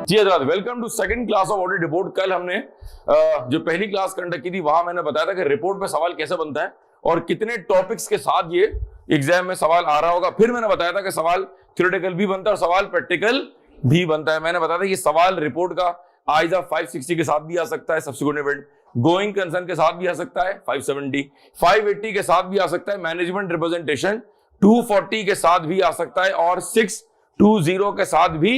जी हजरात, welcome to second class of audit report. कल हमने जो पहली क्लास कंडक्ट की थी वहां मैंने बताया था कि रिपोर्ट पे सवाल कैसे बनता है और कितने टॉपिक्स के साथ ये एग्जाम में सवाल आ रहा होगा। फिर मैंने बताया था कि सवाल थ्योरेटिकल भी बनता है और सवाल प्रैक्टिकल भी बनता है। मैंने बताया था कि सवाल रिपोर्ट का आइजा 560 के साथ भी आ सकता है, सब्सिक्वेंट इवेंट गोइंग कंसर्न के साथ भी आ सकता है 570, 580 के साथ भी आ सकता है, मैनेजमेंट रिप्रेजेंटेशन 240 के साथ भी आ सकता है और 620 के साथ भी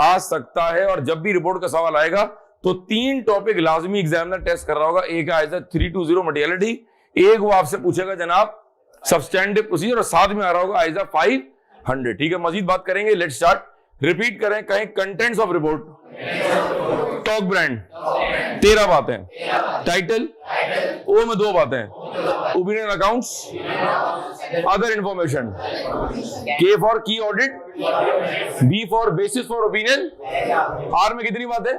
आ सकता है। और जब भी रिपोर्ट का सवाल आएगा तो तीन टॉपिक लाजमी एग्जामिनर टेस्ट कर रहा होगा। एक आइजा 320 मटेरियलिटी, एक वो आपसे पूछेगा जनाब सब्सटेंटिव प्रोसीजर और साथ में आ रहा होगा आइजा 500। ठीक है, मजीद बात करेंगे। Let's start. रिपीट करें, कहें कंटेंट्स ऑफ रिपोर्ट। टॉक ब्रांड 13 बातें, टाइटल ओ में 2 बातें, opinion accounts, other information, K for key audit, B for basis for opinion, R में कितनी बातें?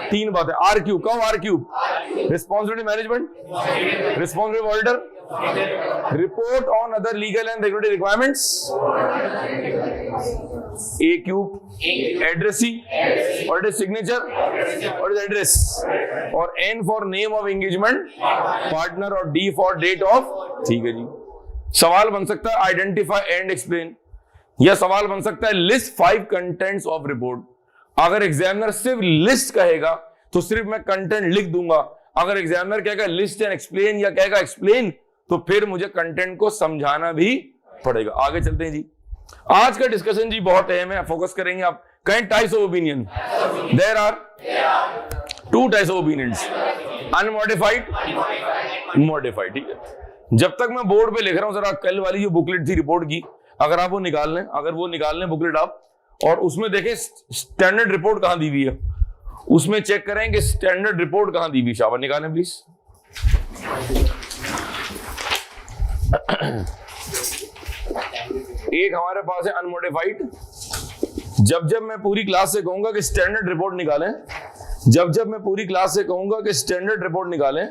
3 बातें। आर क्यूब, कहो R cube, responsibility management, responsibility auditor, report on other legal and regulatory requirements, A cube, addressee, और it signature और address, और N for name of engagement partner और D for date of. ठीक है जी। सवाल बन सकता है आइडेंटिफाई एंड एक्सप्लेन, या सवाल बन सकता है लिस्ट 5 कंटेंट्स ऑफ रिपोर्ट। अगर एग्जामिनर सिर्फ लिस्ट कहेगा तो सिर्फ मैं कंटेंट लिख दूंगा। अगर एग्जामिनर कहेगा लिस्ट एंड एक्सप्लेन या कहेगा एक्सप्लेन तो फिर मुझे कंटेंट को समझाना भी पड़ेगा। आगे चलते हैं जी। आज का डिस्कशन जी बहुत अहम है, फोकस करेंगे आप। कई types of opinion, there are 2 types of opinions, unmodified, modified. ठीक है, जब तक मैं बोर्ड पे लिख रहा हूं, जरा कल वाली जो बुकलेट थी रिपोर्ट की, अगर आप वो निकाल लें, अगर वो निकाल लें बुकलेट आप, और उसमें देखें स्टैंडर्ड रिपोर्ट कहां दी हुई है, उसमें चेक करें कि स्टैंडर्ड रिपोर्ट कहां दी हुई। शाबाश, निकालें प्लीज। एक हमारे पास है अनमॉडिफाइड। जब मैं पूरी क्लास से कहूंगा कि स्टैंडर्ड रिपोर्ट निकालें, जब मैं पूरी क्लास से कहूंगा कि स्टैंडर्ड रिपोर्ट निकालें,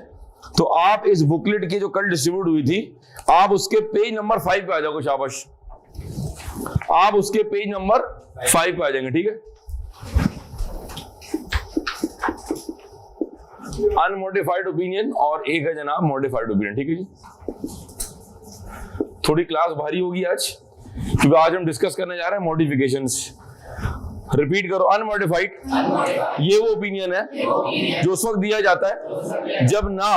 तो आप इस बुकलेट की जो कल डिस्ट्रीब्यूट हुई थी, आप उसके पेज नंबर 5 पे आ जाओगे। शाबाश, आप उसके पेज नंबर 5 पे आ जाएंगे। ठीक है, अनमॉडिफाइड ओपिनियन और एक है जनाब मॉडिफाइड ओपिनियन। ठीक है जी। थोड़ी क्लास भारी होगी आज, क्योंकि आज हम डिस्कस करने जा रहे हैं मॉडिफिकेशंस। रिपीट करो, अनमॉडिफाइड ये वो ओपिनियन है जो उस वक्त दिया जाता है जब ना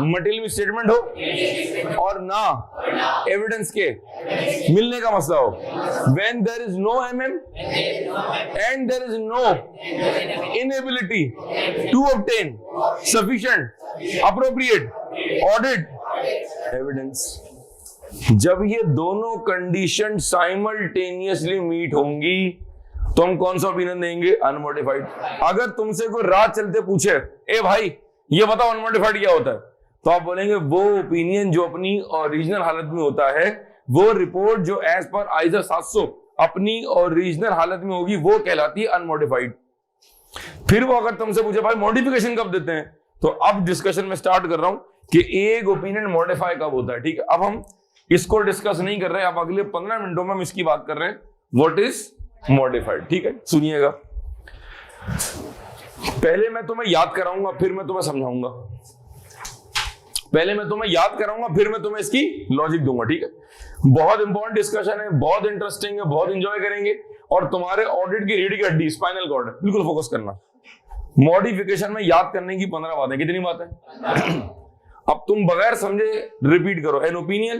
मटेरियल में स्टेटमेंट हो और ना एविडेंस के मिलने का मसला हो। When there is no MM and there is no inability to obtain sufficient appropriate audit evidence, जब ये दोनों कंडीशन साइमल्टेनियसली मीट होंगी तो हम कौन सा ओपिनियन देंगे? अनमॉडिफाइड। अगर तुमसे कोई रात चलते पूछे, ए भाई ये बताओ अनमॉडिफाइड क्या होता है, तो आप बोलेंगे वो ओपिनियन जो अपनी ओरिजिनल हालत में होता है, वो रिपोर्ट जो एज पर आइजा 700 अपनी ओरिजिनल हालत में होगी, वो कहलाती है अनमॉडिफाइड। फिर वो अगर तुमसे पूछे भाई मॉडिफिकेशन कब देते हैं, तो अब डिस्कशन में स्टार्ट कर रहा हूं कि एक ओपिनियन मॉडिफाई कब होता है। ठीक है, अब हम इसको डिस्कस नहीं कर रहे हैं, अब अगले 15 मिनटों में हम इसकी बात कर रहे हैं, व्हाट इज मॉडिफाइड। ठीक है, सुनिएगा। पहले मैं तुम्हें याद कराऊंगा, फिर मैं तुम्हें समझाऊंगा। पहले मैं तुम्हें याद कराऊंगा, फिर मैं तुम्हें इसकी लॉजिक दूंगा। ठीक है, बहुत इंपॉर्टेंट डिस्कशन है, बहुत इंटरेस्टिंग है, बहुत एंजॉय करेंगे और तुम्हारे ऑडिट की रीढ़ की हड्डी स्पाइनल कॉर्ड है, बिल्कुल फोकस करना। मॉडिफिकेशन में याद करने की 15 बातें। कितनी बातें? अब तुम बगैर समझे रिपीट करो। An opinion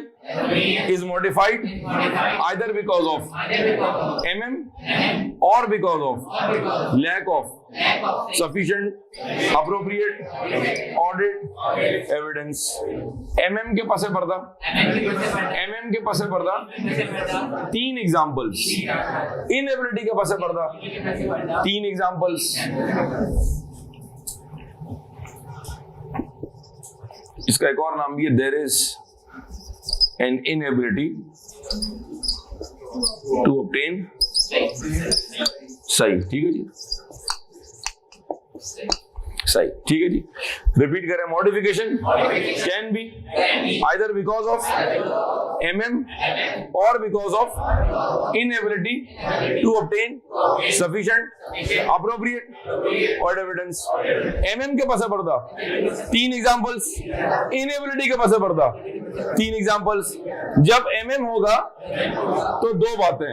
is modified either because of MM और because of lack of sufficient appropriate audit evidence. MM के पसे पर्दा, MM के पसे पर्दा 3 एग्जांपल्स, इनएबिलिटी के पसे पर्दा 3 एग्जांपल्स। इसका एक और नाम भी है, there is an inability to obtain सही। ठीक है जी। सही, ठीक है जी। रिपीट करें, modification can be either because of MM और because of inability to obtain sufficient appropriate और एविडेंस। MM के पास पर्दा 3 एग्जांपल्स, इनएबिलिटी के पास पर्दा 3 एग्जांपल्स। जब MM होगा तो 2 बातें,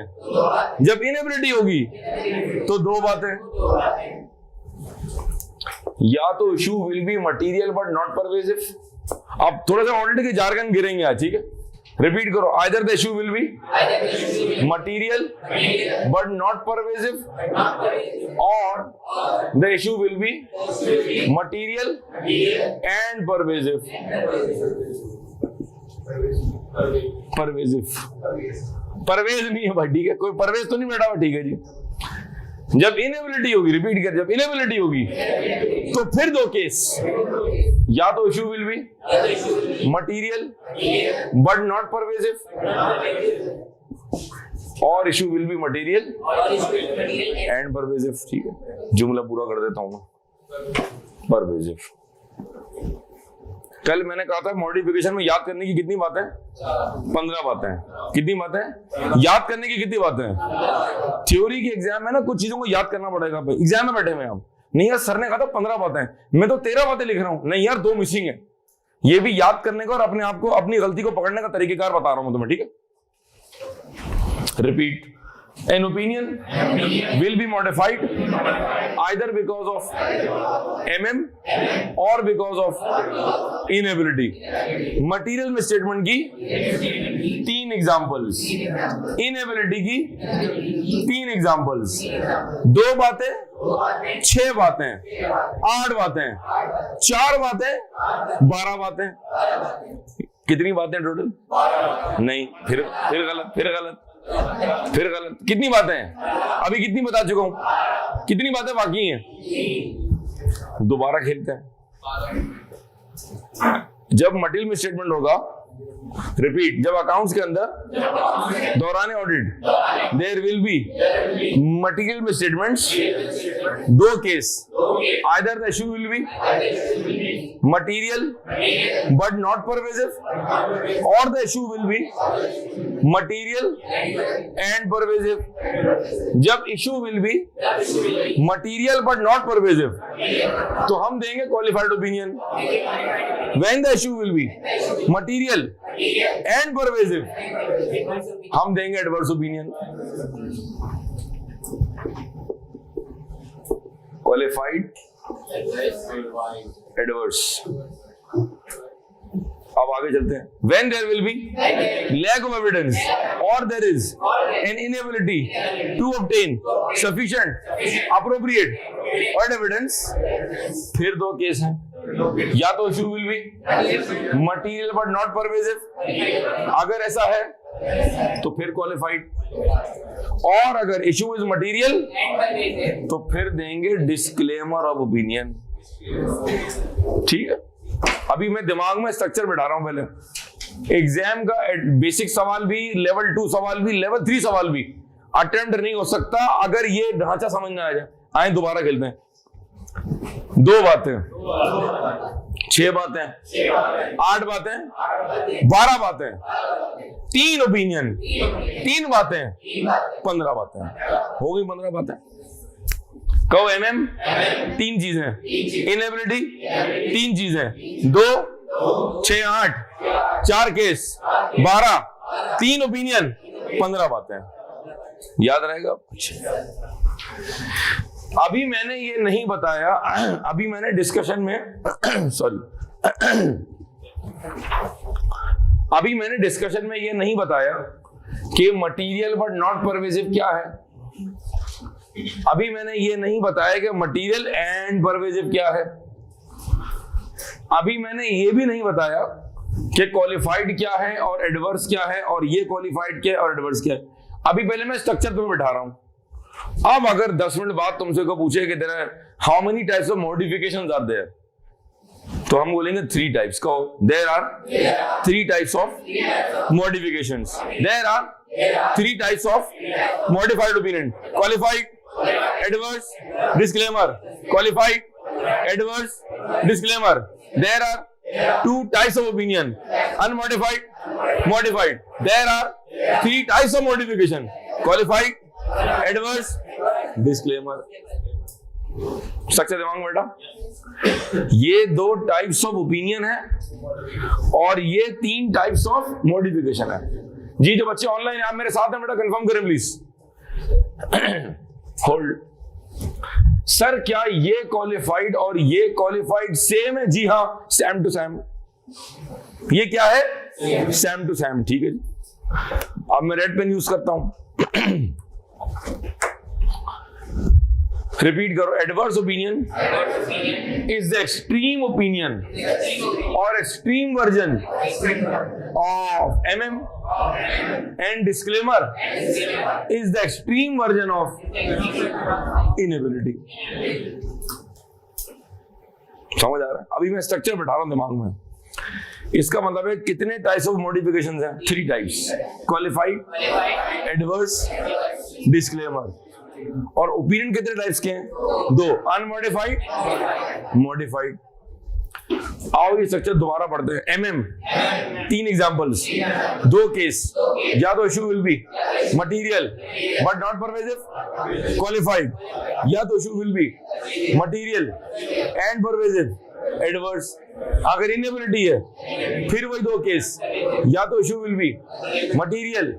जब इनएबिलिटी होगी तो 2 बातें। या तो issue will be material but not pervasive. अब थोड़ा सा ऑडिट के जार्गन गिरेंगे आज, ठीक है। रिपीट करो, either the issue will be material but not pervasive और the issue will be material and pervasive. Pervasive, Parvez नहीं है भाई, ठीक है, कोई परवेज तो नहीं बैठा हुआ, ठीक है जी। जब इनएबिलिटी होगी, रिपीट कर, जब इनएबिलिटी होगी तो फिर 2 केस, या तो issue will be material but not pervasive और issue will be material and pervasive, ठीक है। जुमला पूरा कर देता हूं मैं, परवेसिव। कल मैंने कहा था मॉडिफिकेशन में याद करने की कितनी बातें, 15 बातें। कितनी बातें याद करने की, कितनी बातें। थ्योरी के एग्जाम में ना कुछ चीजों को याद करना पड़ेगा। एग्जाम में बैठे हुए आप, नहीं यार सर ने कहा था 15 बातें, मैं तो 13 बातें लिख रहा हूं। नहीं यार 2 मिसिंग है। ये भी याद करने का और अपने आप को, अपनी गलती को पकड़ने का तरीकेकार बता रहा हूं तुम्हें, ठीक है। Repeat, an opinion will be modified either because of MM or because of inability। Material में स्टेटमेंट की 3 एग्जांपल्स, इनएबिलिटी की 3 एग्जांपल्स, 2 बातें, 6 बातें, 8 बातें, 4 बातें, 12 बातें। कितनी बातें टोटल? नहीं, फिर गलत, फिर गलत, फिर गलत। कितनी बातें हैं? अभी कितनी बता चुका हूं, कितनी बातें बाकी हैं? दोबारा खेलते हैं। जब मटीरियल में स्टेटमेंट होगा, रिपीट, जब अकाउंट्स के अंदर दौरान audit there will be material में statements, 2 case, either the issue will be material but not pervasive और the issue will be material and pervasive. जब issue will be material but not pervasive तो हम देंगे qualified opinion. When the issue will be material and pervasive हम देंगे adverse opinion. Qualified, adverse. अब आगे चलते हैं। When there will be lack of evidence or there is an inability to obtain sufficient, appropriate or evidence, फिर 2 case हैं। या तो issue will be material but not pervasive, अगर ऐसा है तो फिर क्वालिफाइड, और अगर इशू इज मटीरियल तो फिर देंगे डिस्क्लेमर ऑफ ओपिनियन, ठीक है। अभी मैं दिमाग में स्ट्रक्चर बैठा रहा हूं। पहले एग्जाम का बेसिक सवाल भी, लेवल 2 सवाल भी, लेवल 3 सवाल भी अटेम्प्ट नहीं हो सकता अगर ये ढांचा समझ में आ जाए। आए दोबारा खेलते हैं। 2 बातें, 6 बातें, 8 बातें, 12 बातें, 3 ओपिनियन, 3 बातें, 15 बातें। हो गई 15 बातें। कहो MM 3 चीजें, इनएबिलिटी 3 चीजें, 2, 6, 8, 4 केस, 12, 3 ओपिनियन, 15 बातें। याद रहेगा? अभी मैंने ये नहीं बताया, अभी मैंने डिस्कशन में सॉरी अभी मैंने डिस्कशन में ये नहीं बताया कि मटीरियल बट नॉट परवेसिव क्या है। अभी मैंने ये नहीं बताया कि मटीरियल एंड परवेसिव क्या है। अभी मैंने ये भी नहीं बताया कि क्वालिफाइड क्या है और एडवर्स क्या है, और ये क्वालिफाइड क्या है और एडवर्स क्या है। अभी पहले मैं स्ट्रक्चर तुम्हें बैठा रहा हूं। अब अगर 10 मिनट बाद तुमसे को पूछे कि there how many types of modifications are there, तो हम बोलेंगे 3 टाइप्स। कहो, there are 3 types of modifications. There are 3 types of modified opinion, qualified, adverse, disclaimer. Qualified, adverse, disclaimer. There are two types of opinion: unmodified, modified. There are three types of modification: qualified, adverse, disclaimer. सच्चे दिमाग में बेटा, ये दो types of opinion है और ये तीन टाइप्स ऑफ मॉडिफिकेशन है। जी जो बच्चे ऑनलाइन आप मेरे साथ हैं बेटा कंफर्म करें प्लीज। होल्ड। सर क्या ये क्वालिफाइड और ये क्वालिफाइड सेम है? जी हाँ, सेम टू सेम। ये क्या है? Same to same. ठीक है जी। अब मैं रेड पेन यूज करता हूं। रिपीट करो। Adverse opinion is the extreme opinion और extreme version of MM and disclaimer is the extreme version of inability. समझ आ रहा है? अभी मैं स्ट्रक्चर बैठा रहा हूं दिमाग में। इसका मतलब है कितने टाइप्स ऑफ मॉडिफिकेशंस हैं? 3 टाइप्स: क्वालिफाइड, एडवर्स, डिस्क्लेमर। और ओपिनियन कितने टाइप्स के हैं? 2: अनमॉडिफाइड, मॉडिफाइड। आओ ये स्ट्रक्चर दोबारा पढ़ते हैं। MM 3 examples, 2 case. या तो issue will B material but not pervasive, qualified. या तो issue will B material and pervasive, adverse. अगर इनएबिलिटी है फिर वही 2 केस, या तो issue will B material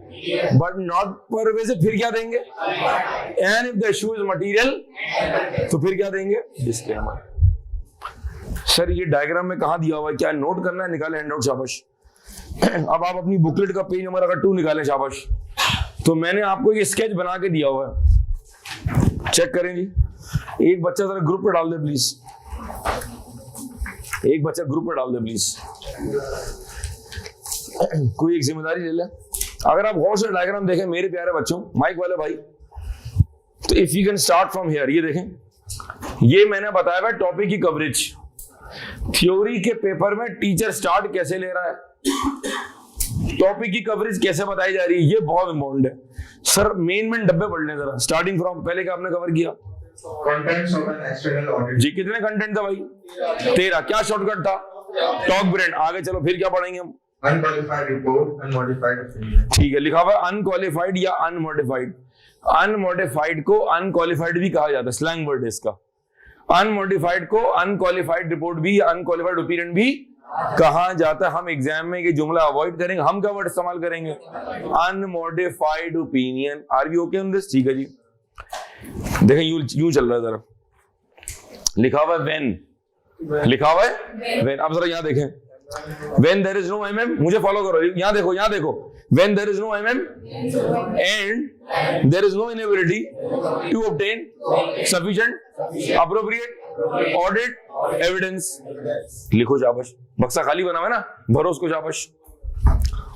but not pervasive, फिर क्या देंगे? And if the issue is material तो फिर क्या देंगे? डिस्क्लेमर। सर ये डायग्राम में कहां दिया हुआ है? क्या नोट करना है? निकाले हैंडआउट, शाबाश। अब आप अपनी बुकलेट का पेज नंबर अगर 2 निकालें, शाबाश। तो मैंने आपको एक स्केच बना के दिया हुआ है, चेक करें जी। एक बच्चा जरा ग्रुप पे डाल दे प्लीज। एक बच्चा ग्रुप पे डाल दे प्लीज। कोई एक जिम्मेदारी ले ले। अगर आप गौर से डायग्राम देखें मेरे प्यारे बच्चों, माइक वाले भाई, तो if you can start from here. ये देखें, ये मैंने बताया हुआ टॉपिक की कवरेज। थ्योरी के पेपर में टीचर स्टार्ट कैसे ले रहा है, टॉपिक की कवरेज कैसे बताई जा रही है, ये बहुत इंपॉर्टेंट है। सर मेन डब्बे पढ़ लें जरा, स्टार्टिंग फ्रॉम। पहले क्या आपने कवर किया? Contents of an external audit. जी कितने कंटेंट था भाई? 13। क्या शॉर्टकट था? Talk brain. आगे चलो फिर क्या पढ़ेंगे हम? Unqualified report, unmodified opinion. ठीक है, लिखा हुआ अनक्वालिफाइड या अनमोडिफाइड। अनमोडिफाइड को अनक्वालिफाइड भी कहा जाता है, स्लैंग वर्ड है इसका। अनमोडिफाइड को अनक्वालिफाइड रिपोर्ट भी, अनक्वालिफाइड ओपिनियन भी कहा जाता है। हम एग्जाम में ये जुमला अवॉइड करेंगे। हम क्या वर्ड इस्तेमाल करेंगे? Unmodified opinion. Are we okay on this? ठीक है जी। देखें यूं चल रहा है जरा, लिखा हुआ है व्हेन, लिखा हुआ है व्हेन। अब जरा यहां देखें, when there is no MM, मुझे फॉलो करो, यहां देखो, यहां देखो। When there is no MM and there is no inability to obtain sufficient appropriate audit evidence. लिखो शाबाश। बक्सा खाली बना हुआ है ना, भरो उसको शाबाश।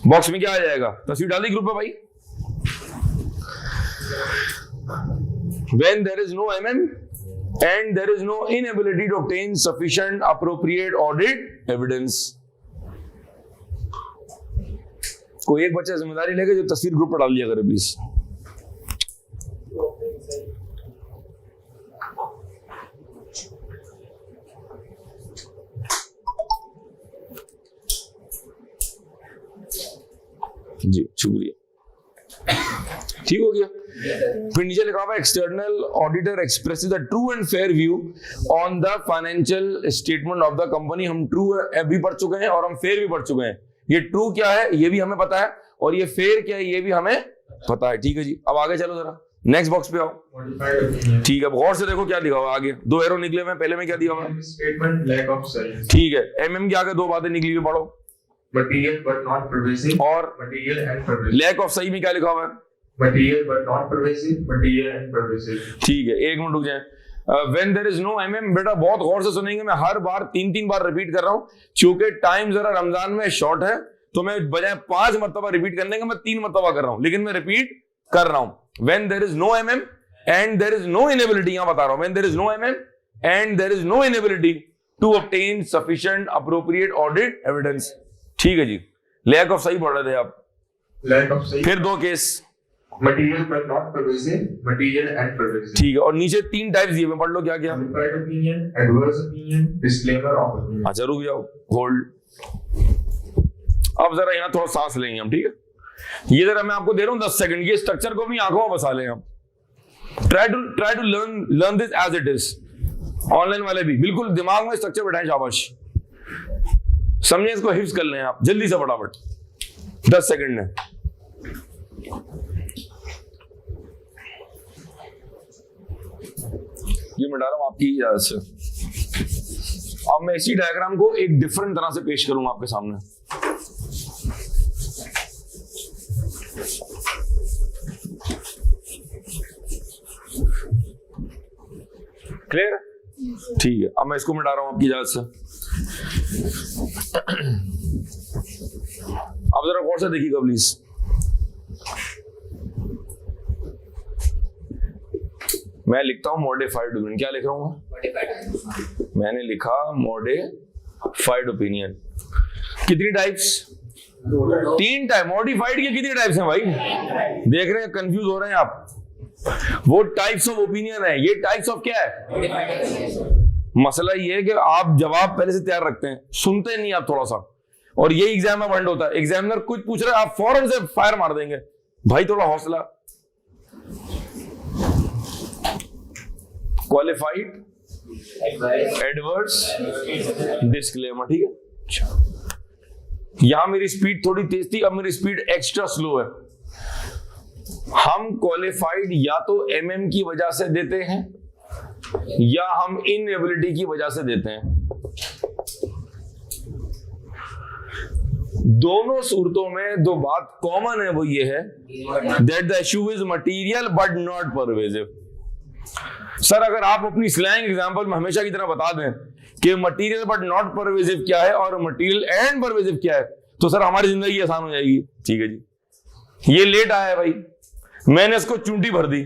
बॉक्स में क्या आ जाएगा? तस्वीर डाली ग्रुप पे भाई। When there is no MM and there is no inability to obtain sufficient appropriate audit evidence. कोई एक बच्चा जिम्मेदारी लेके जो तस्वीर ग्रुप पर डाल दिया करे प्लीज। जी शुक्रिया, ठीक हो गया। फिर नीचे लिखा हुआ external auditor expresses the true and fair view on the financial statement of the company. हम ट्रू भी पढ़ चुके हैं और हम फेयर भी पढ़ चुके हैं। ये ट्रू क्या है ये भी हमें पता है और ये फेयर क्या है ये भी हमें पता है। ठीक है जी, अब आगे चलो जरा नेक्स्ट बॉक्स पे आओ। ठीक है, गौर से देखो क्या दिखा हुआ आगे। 2 एरो निकले हुए, पहले में क्या दिया हुआ? Statement lack of service. ठीक है, एमएम के आगे 2 बातें निकली हुई, पढ़ो। मटेरियल बट नॉट परवेसिव और material and pervasive. Lack of सही में क्या लिखा हुआ है? Material but not pervasive material and pervasive. ठीक है, एक मिनट रुक जाए। When there is no MM, बेटा बहुत गौर से सुनेंगे, मैं हर बार 3-3 बार रिपीट कर रहा हूं क्योंकि टाइम जरा रमजान में शॉर्ट है, तो मैं बजाय 5 मरतबा रिपीट करने का मैं 3 मरतबा कर रहा हूं, लेकिन मैं रिपीट कर रहा हूं। When there is no MM and there is no inability, यहां बता रहा हूं, when there is no MM and there is no inability to obtain sufficient appropriate audit evidence. ठीक है जी, लैक ऑफ सही पढ़ रहे थे आप। लैक ऑफ सही। फिर 2 case, Material but not pervasive, material and pervasive. ठीक है, और नीचे 3 टाइप्स दिए हुए, पढ़ लो क्या क्या। Qualified opinion, adverse opinion, disclaimer of opinion. अच्छा रुक जाओ, होल्ड। अब जरा यहाँ थोड़ा सांस लेंगे हम, ठीक है। ये जरा मैं आपको दे रहा हूँ 10 सेकंड, ये स्ट्रक्चर को भी आंखों में बसा लें हम। Try to learn this as it is. Online वाले भी बिल्कुल दिमाग में स्ट्रक्चर बैठाएं, शाबाश। समझे इसको, हिफ्ज कर लें आप जल्दी से फटाफट, 10 सेकंड में। ये मैं डाल रहा हूं आपकी इजाजत से। अब मैं इसी डायग्राम को एक डिफरेंट तरह से पेश करूंगा आपके सामने। क्लियर? ठीक है, अब मैं इसको मिटा रहा हूं आपकी इजाजत से। अब जरा गौर से देखिएगा प्लीज। मैं लिखता हूं मॉडिफाइड ओपिनियन। क्या लिख रहा हूं? मैंने लिखा मॉडिफाइड ओपिनियन। कितनी टाइप्स? 3 टाइप। मॉडिफाइड के कितने टाइप्स हैं भाई? देख रहे हैं, कंफ्यूज हो रहे हैं आप। वो टाइप्स ऑफ ओपिनियन है, ये टाइप्स ऑफ क्या है? मसला ये है कि आप जवाब पहले से तैयार रखते हैं, सुनते नहीं आप थोड़ा सा, और ये एग्जाम में बंद होता है। एग्जामिनर कुछ पूछ रहे हैं, आप फौरन से फायर मार देंगे। भाई थोड़ा हौसला। क्वालिफाइड, एडवर्स, डिस्क्लेमर, ठीक है। यहां मेरी स्पीड थोड़ी तेज थी, अब मेरी स्पीड एक्स्ट्रा स्लो है। हम क्वालिफाइड या तो एमएम की वजह से देते हैं या हम इनएबिलिटी की वजह से देते हैं। दोनों सूरतों में दो बात कॉमन है, वो ये है that the issue is material but not pervasive. Sir अगर आप अपनी स्लैंग एग्जांपल में हमेशा की तरह बता दें कि मटीरियल बट नॉट परवेसिव क्या है और मटीरियल एंड परवेसिव क्या है, तो सर हमारी जिंदगी आसान हो जाएगी। ठीक है जी, ये लेट आया है भाई, मैंने इसको चूंटी भर दी,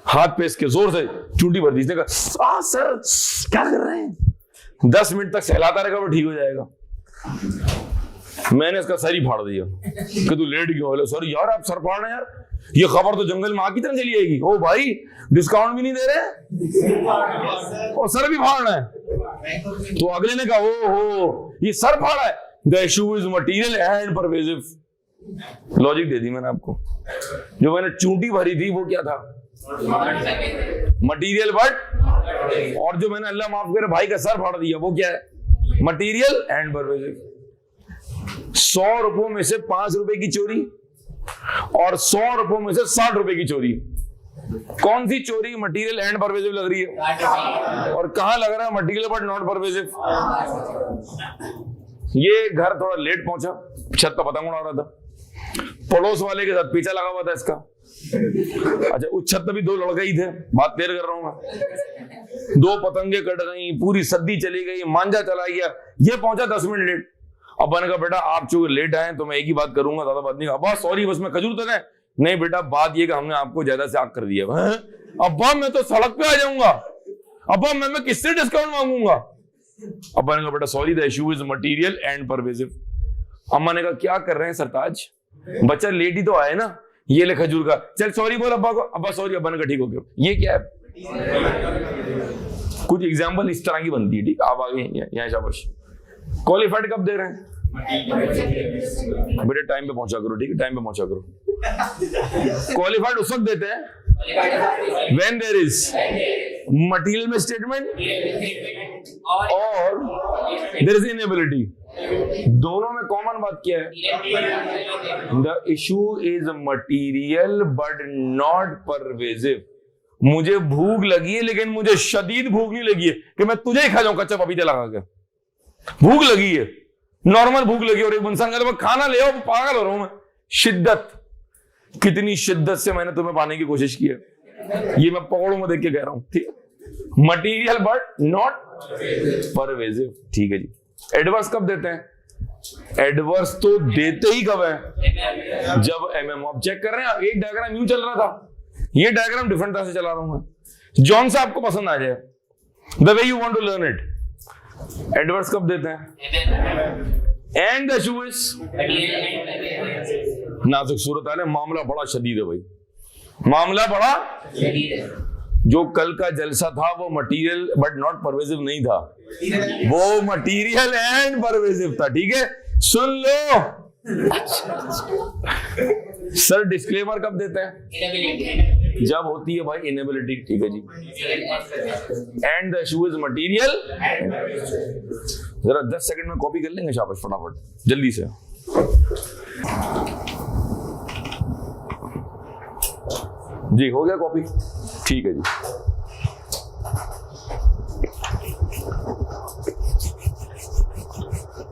हाथ पे इसके जोर से चूंटी भर दी। इसने कहा सर क्या कर रहे हैं? 10 मिनट तक सहलाता रहेगा वो ठीक हो जाएगा। मैंने इसका सर ही फाड़ दिया कि तू लेट क्यों? बोले सर यार आप सर फाड़ रहे हैं यार, ये खबर तो जंगल में आग की तरह चली आएगी। ओ भाई डिस्काउंट भी नहीं दे रहे और सर भी फाड़ रहे हैं। तो अगले ने कहा ओ हो ये सर फाड़ा है, the issue is material and pervasive. Logic दे दी मैंने आपको। जो मैंने चूंटी भरी थी वो क्या था? मटीरियल बट, और जो मैंने अल्लाह माफ करे भाई का सर फाड़ दिया वो क्या है? Material and pervasive. 100 रुपयों में से 5 रुपए की चोरी और 100 रुपयों में से 60 रुपए की चोरी, कौन सी चोरी मटीरियल एंड परवेसिव लग रही है? और कहां लग रहा है मटीरियल बट नॉट परवेसिव? ये घर थोड़ा लेट पहुंचा, छत पर पतंग उड़ा रहा था, पड़ोस वाले के साथ पीछा लगा हुआ था इसका। अच्छा उस छत पे भी 2 लड़के ही थे, बात देर कर रहा हूं मैं। 2 पतंगे कट गई, पूरी सद्दी चली गई, मांझा चला गया, ये पहुंचा 10 मिनट लेट। अब मैंने कहा बेटा आप चूंकि लेट आए तो मैं एक ही बात करूंगा, ज्यादा बात नहीं। अब्बा सॉरी बस मैं खजूर तो नहीं बेटा, बात ये कि हमने आपको ज्यादा से आग कर दिया। अब्बा मैं तो सड़क पे आ जाऊंगा, अब्बा मैं किससे डिस्काउंट मांगूंगा? अब्बा ने कहा बेटा sorry the issue is material and pervasive. अम्मा ने कहा क्या कर रहे हैं सरताज, बच्चा लेट ही तो आए ना, ये ले खजूर का, चल सॉरी बोल अब्बा को। अब्बा सॉरी। अब्बा ने कहा ठीक हो गया। ये क्या है? कुछ एग्जाम्पल इस तरह की बनती है, ठीक। आप आगे यहाँ शाबाश। क्वालिफाइड कब दे रहे हैं? बेटे टाइम पे पहुंचा करो, ठीक है, टाइम पे पहुंचा करो। क्वालिफाइड उस वक्त देते हैं व्हेन देयर इज मटीरियल में स्टेटमेंट और देयर इज इनएबिलिटी। दोनों में कॉमन बात क्या है? The issue is material but not pervasive. मुझे भूख लगी है लेकिन मुझे शदीद भूख नहीं लगी है कि मैं तुझे ही खा जाऊं कच्चा पपीता लगा के। भूख लगी है, नॉर्मल भूख लगी, और एक इंसान कहता है खाना ले आओ, पागल हो रहा हूं मैं। शिद्दत, कितनी शिद्दत से मैंने तुम्हें पाने की कोशिश की है, ये मैं पकड़ों में देख के कह रहा हूं, ठीक है। मटीरियल बट नॉट परवेसिव, ठीक है जी। एडवर्स कब देते हैं? एडवर्स तो देते ही कब है? जब एमएम। आप चेक कर रहे हैं, एक डायग्राम यूं चल रहा था, ये डायग्राम डिफरेंट तरह से चला रहा हूं मैं, जौन सा आपको पसंद आ जाए, the way you want to learn it. Adverse कब देते हैं? एंड द इशू इज नाजुक सूरत हाल है, मामला बड़ा शदीद है भाई, मामला बड़ा शदीद है। जो कल का जलसा था वो मटीरियल बट नॉट परवेसिव नहीं था, वो मटीरियल एंड परवेसिव था। ठीक है, सुन लो। सर डिस्क्लेमर कब देते हैं? जब होती है भाई इनेबिलिटी। ठीक है जी, and the issue is material. जरा 10 सेकंड में कॉपी कर लेंगे, शाबाश, फटाफट जल्दी से। जी हो गया कॉपी? ठीक है जी।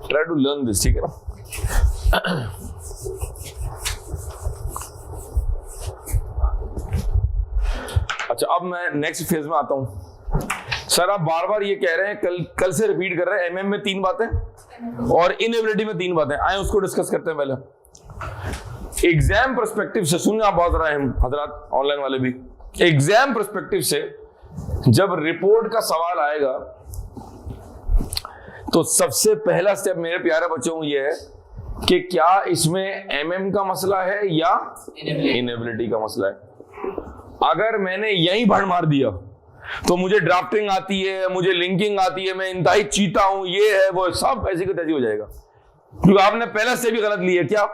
ट्राई टू लर्न दिस, ठीक है ना। अच्छा, अब मैं नेक्स्ट फेज में आता हूं। सर आप बार बार ये कह रहे हैं, कल से रिपीट कर रहे हैं, एमएम में 3 बातें और इनेबिलिटी में 3 बातें। आए उसको डिस्कस करते हैं। पहले एग्जाम पर्सपेक्टिव से सुनिए, आप बहुत रहे हैं हजरात, ऑनलाइन वाले भी। एग्जाम पर्सपेक्टिव से जब रिपोर्ट का सवाल आएगा तो सबसे पहला स्टेप मेरे प्यारे बच्चों ये है कि क्या इसमें एमएम का मसला है या इनेबिलिटी का मसला है। अगर मैंने यही भड़ मार दिया तो मुझे ड्राफ्टिंग आती है, मुझे लिंकिंग आती है, मैं इंतहाई चीता हूं, ये है वो, सब ऐसी की तैसी हो जाएगा, क्योंकि आपने पहले से भी गलत लिया। क्या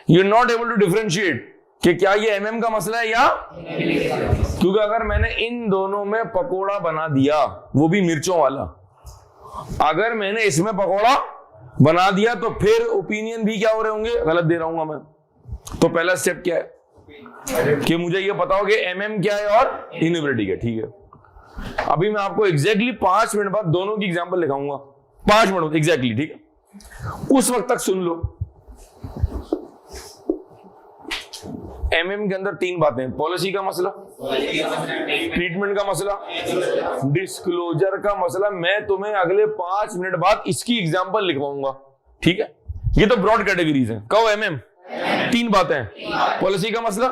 you are not able to differentiate कि क्या ये एमएम का मसला है या, क्योंकि अगर मैंने इन दोनों में पकोड़ा बना दिया, वो भी मिर्चों वाला, अगर मैंने इसमें पकोड़ा बना दिया तो फिर ओपिनियन भी क्या हो रहे होंगे, गलत दे रहा हूं मैं। तो पहला स्टेप क्या है कि मुझे ये पता हो कि एमएम क्या है और इनेबिलिटी क्या। ठीक है, अभी मैं आपको एग्जैक्टली 5 मिनट बाद दोनों की एग्जांपल लिखाऊंगा, 5 मिनट एग्जैक्टली। ठीक है, उस वक्त तक सुन लो। एमएम के अंदर 3 बातें, पॉलिसी का मसला, ट्रीटमेंट का मसला, डिस्क्लोजर का मसला। मैं तुम्हें अगले 5 मिनट बाद इसकी एग्जांपल लिखवाऊंगा। ठीक है, ये तो ब्रॉड कैटेगरीज हैं। कहो एमएम 3 बातें, पॉलिसी का मसला,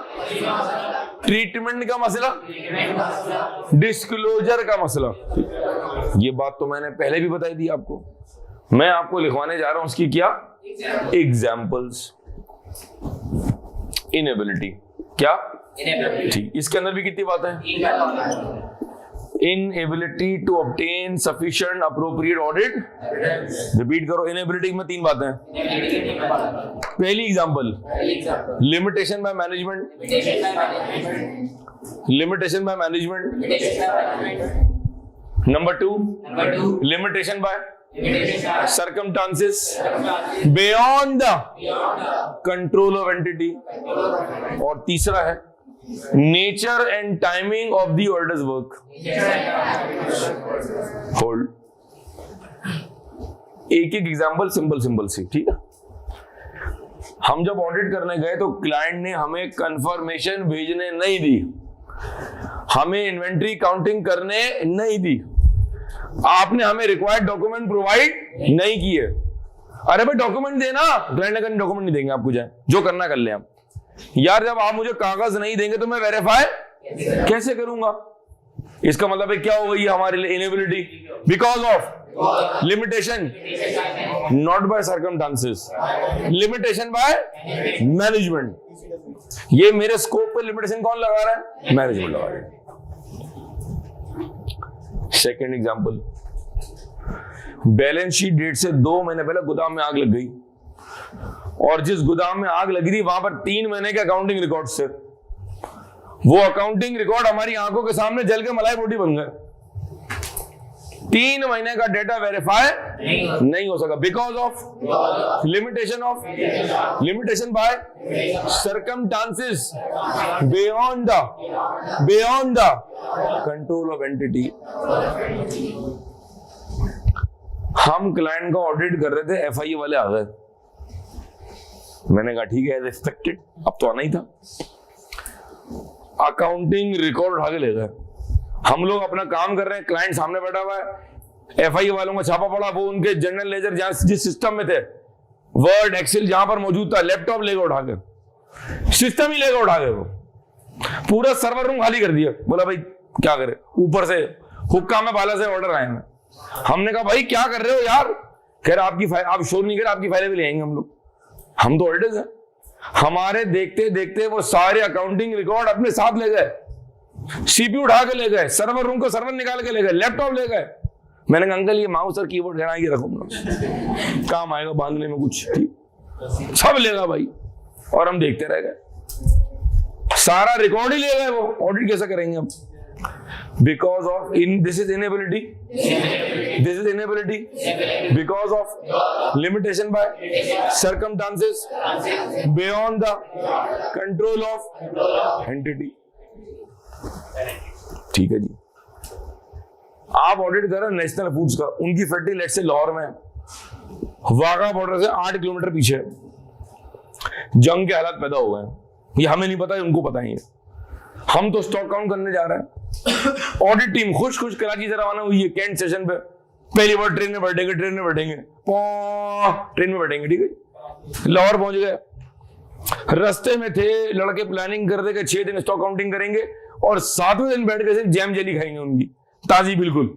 ट्रीटमेंट का मसला, डिस्क्लोजर का मसला। ये बात तो मैंने पहले भी बताई थी आपको। मैं आपको लिखवाने जा रहा हूं उसकी क्या एग्जाम्पल्स। इनेबिलिटी क्या, ठीक, इसके अंदर भी कितनी बातें हैं? Inability to obtain sufficient appropriate audit. Repeat करो, इनएबिलिटी में 3 बातें हैं। पहली example, limitation by management, limitation by management. Number 2, limitation by circumstances beyond the control of entity। और तीसरा है nature and timing of the auditor's work। Hold, एक एक एग्जांपल सिंपल सी। ठीक है, हम जब ऑडिट करने गए तो क्लाइंट ने हमें कंफर्मेशन भेजने नहीं दी, हमें इन्वेंट्री काउंटिंग करने नहीं दी, आपने हमें रिक्वायर्ड डॉक्यूमेंट प्रोवाइड नहीं किए। अरे भाई डॉक्यूमेंट देना, क्लाइंट ने डॉक्यूमेंट नहीं देंगे आपको, जाए जो करना कर ले आप। यार जब आप मुझे कागज नहीं देंगे तो मैं वेरीफाई कैसे करूंगा? इसका मतलब है क्या हो गई हमारे लिए inability, because of limitation not by circumstances, limitation by management. ये मेरे स्कोप पे लिमिटेशन कौन लगा रहा है? मैनेजमेंट लगा रहा है। Second example, balance sheet date से 2 महीने पहले गोदाम में आग लग गई, और जिस गोदाम में आग लगी थी वहां पर 3 महीने के अकाउंटिंग रिकॉर्ड से, वो अकाउंटिंग रिकॉर्ड हमारी आंखों के सामने जल के मलाई बोटी बन गए। 3 महीने का डेटा वेरीफाई नहीं हो सका, because of limitation by circumstances beyond the control of entity. हम क्लाइंट का ऑडिट कर रहे थे, एफआईए वाले आ गए। मैंने कहा ठीक है, एज एक्सपेक्टेड, अब तो आना ही था। अकाउंटिंग रिकॉर्ड उठा के ले गए। हम लोग अपना काम कर रहे हैं, क्लाइंट सामने बैठा हुआ है, एफआईए वालों का छापा पड़ा, वो उनके जनरल लेजर जहां जिस सिस्टम में थे, वर्ड एक्सेल जहां पर मौजूद था, लैपटॉप लेकर उठा के, सिस्टम ही लेकर उठा के, वो पूरा सर्वर रूम खाली कर दिया। बोला भाई क्या करे, ऊपर से हुक्का में बाला से ऑर्डर आए हैं। हमने कहा भाई क्या कर रहे हो यार? कह रहे आपकी फाइल, आप शोर नहीं कर, आपकी फाइलें भी ले आएंगे हम लोग, हम तो ऑडिटर्स हैं। हमारे देखते देखते वो सारे अकाउंटिंग रिकॉर्ड अपने साथ ले गए, सीपीयू उठा के ले गए, सर्वर रूम को सर्वर निकाल के ले गए, लैपटॉप ले गए। मैंने कहा अंकल ये माउस और कीबोर्ड घरा के रखो, काम आएगा बांधने में कुछ, ठीक। सब लेगा भाई, और हम देखते रह गए, सारा रिकॉर्ड ही ले गए। वो ऑडिट कैसे करेंगे अब? Because of this is inability, because of limitation by circumstances beyond the control of entity। ठीक है जी, आप ऑडिट कर रहे हैं नेशनल फूड्स का, उनकी फैक्ट्री लेट से लाहौर में है, वाघा बॉर्डर से 8 किलोमीटर पीछे है। जंग के हालात पैदा हो गए हैं, ये हमें नहीं पता है, उनको पता है। हम तो स्टॉक काउंट करने जा रहे हैं। ऑडिट टीम खुश खुश कराची से रवाना हुई है कैंट स्टेशन पे। पहली बार ट्रेन में बैठेंगे, ट्रेन में बैठेंगे, ठीक है। लाहौर पहुंच गए, रास्ते में थे लड़के प्लानिंग कर रहे थे 6 दिन स्टॉक काउंटिंग करेंगे और 7वें दिन बैठ के सिर्फ जैम जेली खाएंगे उनकी ताजी, बिल्कुल।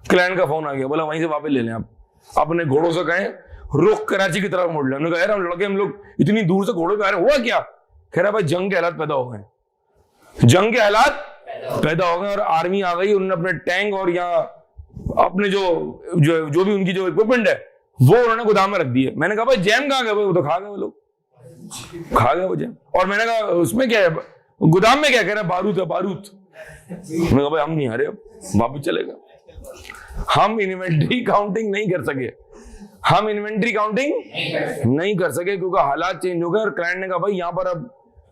क्लाइंट का फोन आ गया, बोला वहीं से वापस ले लें आप। अपने घोड़ों से कहें रुख कराची की तरफ मोड़ लें। उन्होंने कहा यार हम लोग इतनी दूर से घोड़ों पे आ रहे हैं, हुआ क्या? कह रहा भाई जंग के हालात पैदा हो गए, जंग के हालात पैदा हो गए और आर्मी आ गई। उन्होंने अपने टैंक और यहाँ अपने जो भी उनकी जो इक्विपमेंट है वो उन्होंने गोदाम में रख दिए। मैंने कहा भाई जैम कहाँ गए? वो तो खा गए, वो लोग खा गए वो जैम। और मैंने कहा उसमें क्या है, गोदाम में क्या? कह रहा है बारूद है, बारूद। मैंने कहा भाई हम नहीं आ रहे, अब वापस चलेगा। हम इन्वेंट्री काउंटिंग नहीं कर सके, नहीं कर सके क्योंकि हालात चेंज हो गए। और क्लाइंट ने कहा भाई यहाँ पर अब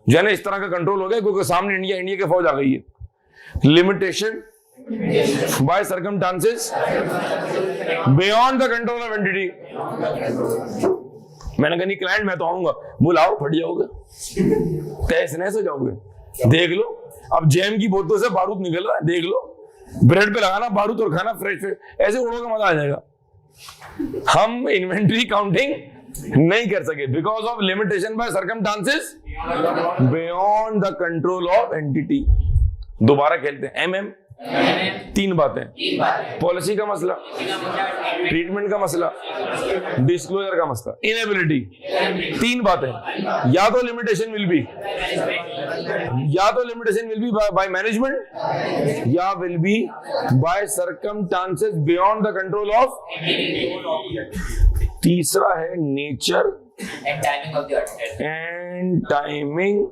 जो है ना इस तरह का कंट्रोल हो गया क्योंकि सामने इंडिया की फौज आ गई है। Limitation by circumstances beyond the control of entity. मैंने कहा नहीं क्लाइंट मैं तो आऊंगा। बुलाओ, फट जाओगे, तहस नहस हो जाओगे। देख लो अब जैम की बोतलों से बारूद निकल रहा है, देख लो। ब्रेड पे लगाना बारूद और खाना फ्रेश, ऐसे उड़ोगे मजा आ जाएगा। हम इन्वेंट्री काउंटिंग नहीं कर सके because of limitation by circumstances beyond the control of entity. दोबारा खेलते हैं। एमएम 3 बातें, पॉलिसी का मसला, ट्रीटमेंट का मसला, डिस्क्लोजर का मसला, इनेबिलिटी। 3 बातें, या तो limitation will be by management या will be by circumstances beyond the control of. तीसरा है nature and timing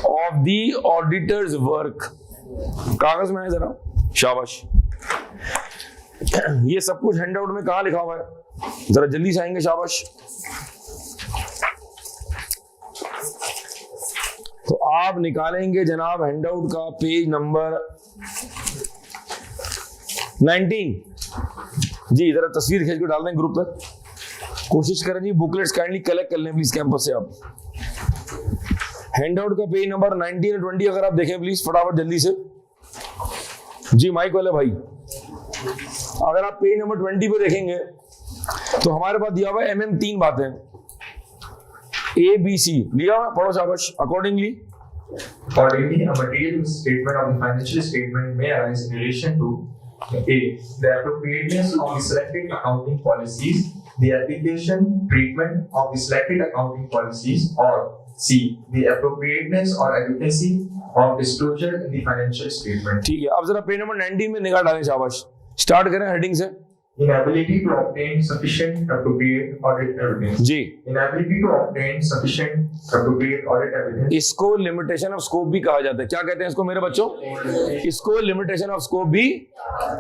of the auditors work. कागज में है जरा, शाबाश। ये सब कुछ हैंडआउट में कहां लिखा हुआ है? जरा जल्दी से आएंगे, शाबाश। तो आप निकालेंगे जनाब हैंडआउट का पेज नंबर 19। जी जरा तस्वीर खींच के डाल दें ग्रुप पे। कोशिश करें जी बुकलेट्स काइंडली कलेक्ट कर लें प्लीज कैंपस से। आप हैंडआउट का पेज नंबर 19 और 20 अगर आप देखें प्लीज फटाफट जल्दी से। जी माइक वाले भाई, अगर आप पेज नंबर 20 पे देखेंगे तो हमारे पास दिया हुआ है एमएम 3 बातें, ABC लिया हुआ, पढ़ो शाबाश। Accordingly a material statement of the financial statement may arise in relation to A, the appropriateness of the selected accounting policies, the application treatment of the selected accounting policies, or C, the appropriateness or adequacy of disclosure in the financial statement। ठीक है, अब जरा page number 19 में निगाह डालें, शाबाश। Start करें heading से। Inability to obtain sufficient appropriate audit evidence। जी, Inability to obtain sufficient appropriate audit evidence। इसको लिमिटेशन ऑफ स्कोप भी कहा जाता है। क्या कहते हैं इसको मेरे बच्चों? इसको लिमिटेशन ऑफ स्कोप भी।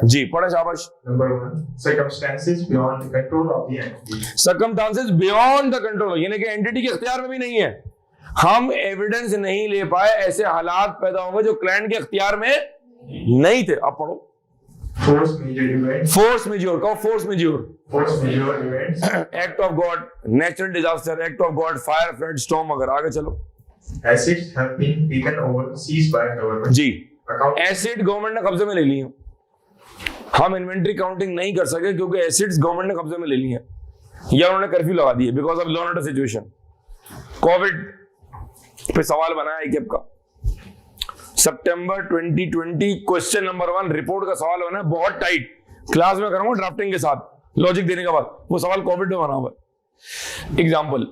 जी पढ़े शाबाश। Number 1, circumstances beyond the control of the entity। Circumstances beyond the control, यानी कि एंटिटी के इख्तियार में भी नहीं है। हम एविडेंस नहीं ले पाए, ऐसे हालात पैदा होंगे जो क्लाइंट के इख्तियार में नहीं थे। अब पढ़ो। Force majeure events। Force majeure कहो, force majeure. Force majeure events। Act of God, natural disaster, act of God, fire, flood, storm. अगर आगे चलो। Assets have been taken over, seized by government। जी, Account एसिड गवर्नमेंट ने कब्जे में ले लिए। हम इन्वेंट्री काउंटिंग नहीं कर सके क्योंकि एसिड्स गवर्नमेंट ने कब्जे में ले लिए हैं या उन्होंने कर्फ्यू लगा दिए because of law and order situation. Covid पे सवाल बनाया ICAP का, सितंबर 2020 क्वेश्चन नंबर 1 रिपोर्ट का सवाल बना है, बहुत टाइट। क्लास में करूंगा ड्राफ्टिंग के साथ लॉजिक देने के बाद। वो सवाल कोविड में बना हुआ है। एग्जाम्पल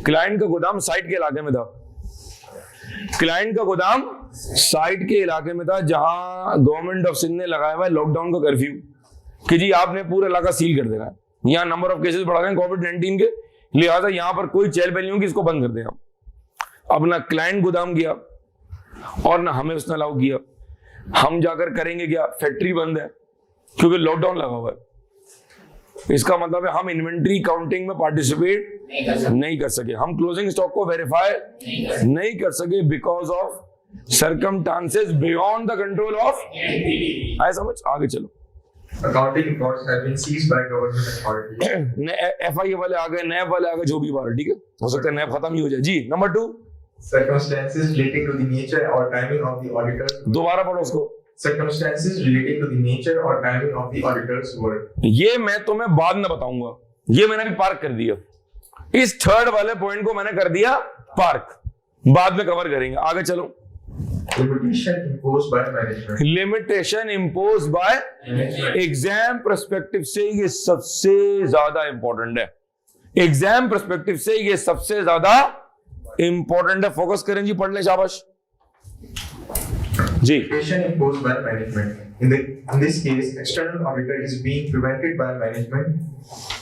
क्लाइंट का गोदाम साइट के इलाके में था, क्लाइंट का गोदाम साइट के इलाके में था जहां गवर्नमेंट ऑफ सिंध ने लगाया हुआ है लॉकडाउन का कर्फ्यू कि जी आपने पूरा इलाका सील कर देना है। यहाँ नंबर ऑफ केसेस बढ़ा गए कोविड-19 के, लिहाजा यहां पर कोई चहल पहल नहीं होगी, इसको बंद कर दें। अब ना क्लाइंट गोदाम किया और ना हमें उसने अलाउ किया। हम जाकर करेंगे क्या, फैक्ट्री बंद है क्योंकि लॉकडाउन लगा हुआ है। इसका मतलब है हम इन्वेंट्री काउंटिंग में पार्टिसिपेट नहीं कर सके, हम क्लोजिंग स्टॉक को वेरीफाई नहीं कर सके because of circumstances beyond the control of. आए समझ, आगे चलो। Accounting records have been seized by government authorities. FIA वाले आ गए, नैब वाले आ गए, जो भी बात है, ठीक है, हो सकता है नैब खत्म ही हो जाए जी। Number 2, circumstances relating to the nature or timing of the auditors. दोबारा पढ़ो उसको। Circumstances relating to the nature or timing of the auditors work. ये मैं तुम्हें बाद में बताऊंगा, ये मैंने अभी पार्क कर दिया। इस थर्ड वाले पॉइंट को मैंने कर दिया पार्क, बाद में कवर करेंगे। आगे चलो। Limitation imposed by management. Limitation impose by exam perspective से ये सबसे ज्यादा इंपॉर्टेंट है, एग्जाम पर्सपेक्टिव से ये सबसे ज्यादा इंपॉर्टेंट है। फोकस करें जी, पढ़ लें, शाबाश जी। Limitation imposed by management. In this case, external auditor is being prevented by management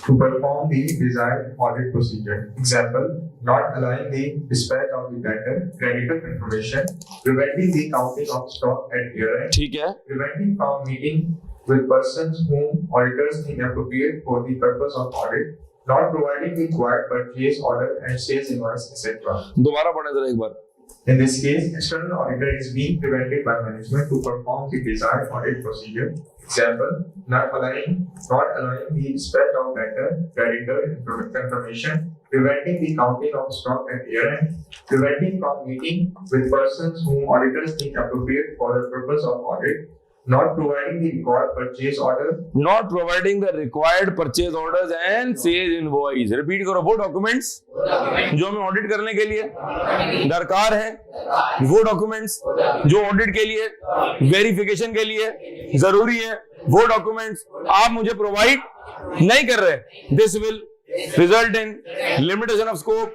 to perform the desired audit procedure. Example: not allowing the dispatch of the creditor information, preventing the counting of stock at year-end, ठीक है, preventing from meeting with persons whom auditors think appropriate for the purpose of audit, not providing the required purchase order and sales invoice, etc. दोबारा पढ़ें जरा एक बार। In this case, external auditor is being prevented by management to perform the desired audit procedure. Example: not allowing the dispatch of creditor information, preventing the counting of stock at year-end, preventing from meeting with persons whom auditors think appropriate for the purpose of audit, not providing the required purchase order, not providing the required purchase orders and sales invoice। Repeat करो, वो documents जो हमें audit करने के लिए दरकार है, वो डॉक्यूमेंट्स जो ऑडिट के लिए, वेरिफिकेशन के लिए जरूरी है, वो डॉक्यूमेंट्स आप मुझे प्रोवाइड नहीं कर रहे, this will result in limitation of scope.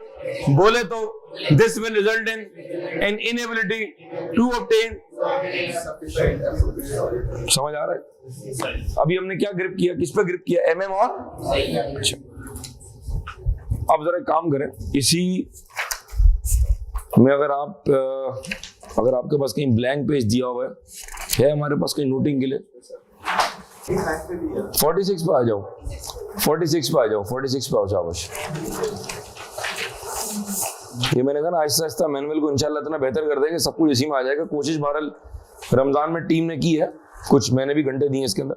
बोले तो this will result in an inability to obtain. समझ आ रहा है? अभी हमने क्या ग्रिप किया, किस पे ग्रिप किया, एमएम और। अच्छा, अब जरा काम करें, इसी में अगर आपके पास कहीं ब्लैंक पेज दिया हुआ है हमारे पास कहीं नोटिंग के लिए, 46 पे आ जाओ, 46 पे आ जाओ, 46 पे आओ, शाबाश। ये मैंने कहा ना, आहिस्ता आहिस्ता मैनुअल को इंशाल्लाह इतना बेहतर कर देंगे, सब कुछ इसी में आ जाएगा। कोशिश बहरहाल रमजान में टीम ने की है, कुछ मैंने भी घंटे दिए इसके अंदर।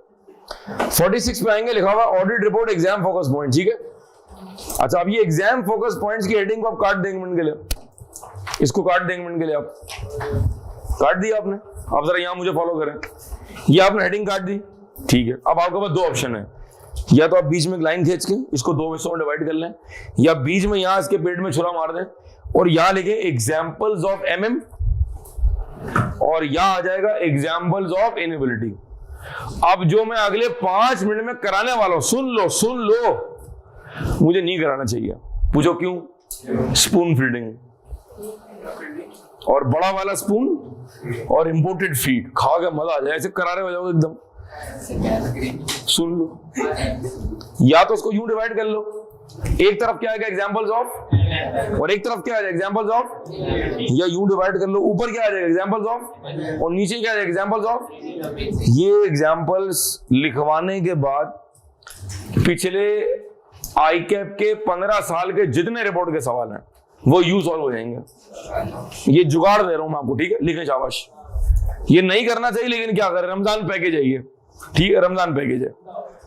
46 पे आएंगे, लिखा हुआ audit report exam focus point, ठीक है। अच्छा, अब ये एग्जाम फोकस पॉइंट्स की हेडिंग को आप काट देंगे मिनट के लिए, इसको काट देंगे मिनट के लिए, आप काट दिया आपने। आप जरा यहां मुझे फॉलो करें, ये आपने हेडिंग काट दी, ठीक है। अब आपके पास दो ऑप्शन है, या तो आप बीच में एक लाइन खींच के इसको दो हिस्सों में डिवाइड कर लें, या बीच में यहां इसके पेट में छुरा मार दें और यहां लिखे एग्जाम्पल्स ऑफ एमएम, और यहां आ जाएगा एग्जाम्पल्स ऑफ इनएबिलिटी। अब जो मैं अगले 5 मिनट में कराने वाला हूं, सुन लो, मुझे नहीं कराना चाहिए। पूछो क्यों? स्पून फीडिंग, और बड़ा वाला स्पून और इंपोर्टेड फीड खा के मजा आ जाए, ऐसे करारे हो जाओगे एकदम। सुन लो, या तो उसको यूं डिवाइड कर लो, एक तरफ क्या आएगा एग्जांपल्स ऑफ और एक तरफ क्या आएगा एग्जांपल्स ऑफ, या यूं डिवाइड कर लो, ऊपर क्या आ जाएगा एग्जांपल्स ऑफ और नीचे क्या आ जाएगा एग्जांपल्स ऑफ। ये एग्जांपल्स लिखवाने के बाद पिछले आईकैप के 15 साल के जितने रिपोर्ट के सवाल हैं वो यूज सॉल्व हो जाएंगे। ये जुगाड़ दे रहा हूं मैं आपको, ठीक है, लिखें शाबाश। ये नहीं करना चाहिए लेकिन क्या करें, रमजान पैकेज है ये, ठीक है, रमजान पैकेज है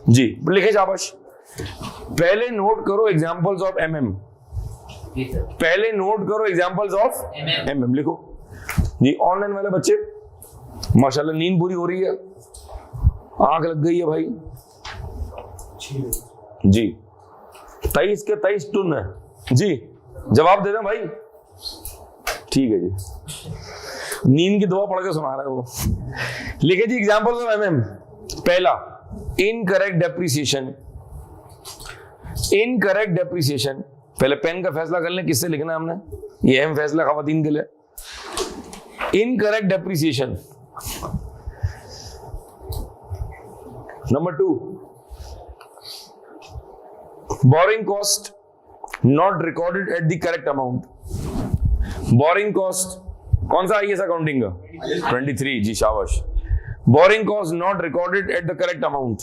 जी, लिखे शाबाश। पहले नोट करो एग्जांपल्स ऑफ एमएम, पहले नोट करो एग्जांपल्स ऑफ एमएम, लिखो जी। ऑनलाइन वाले बच्चे माशाल्लाह नींद पूरी हो रही है, आंख लग गई है भाई जी। 23 के 23 टन है जी, जवाब दे दें भाई, ठीक है जी। नींद की दुआ पढ़ के सुना रहा है वो। लिखे जी एग्जांपल्स ऑफ एमएम। पहला, इनकरेक्ट डेप्रिसिएशन, इनकरेक्ट डेप्रिसिएशन पहले पेन का फैसला कर लें किससे लिखना है हमने, ये अहम फैसला खवातीन के लिए। Incorrect depreciation. Number 2, borrowing cost not recorded at the correct amount. Borrowing cost कौन सा आईएएस अकाउंटिंग का? 23 जी, शाबाश। Borrowing cost not recorded at the correct amount.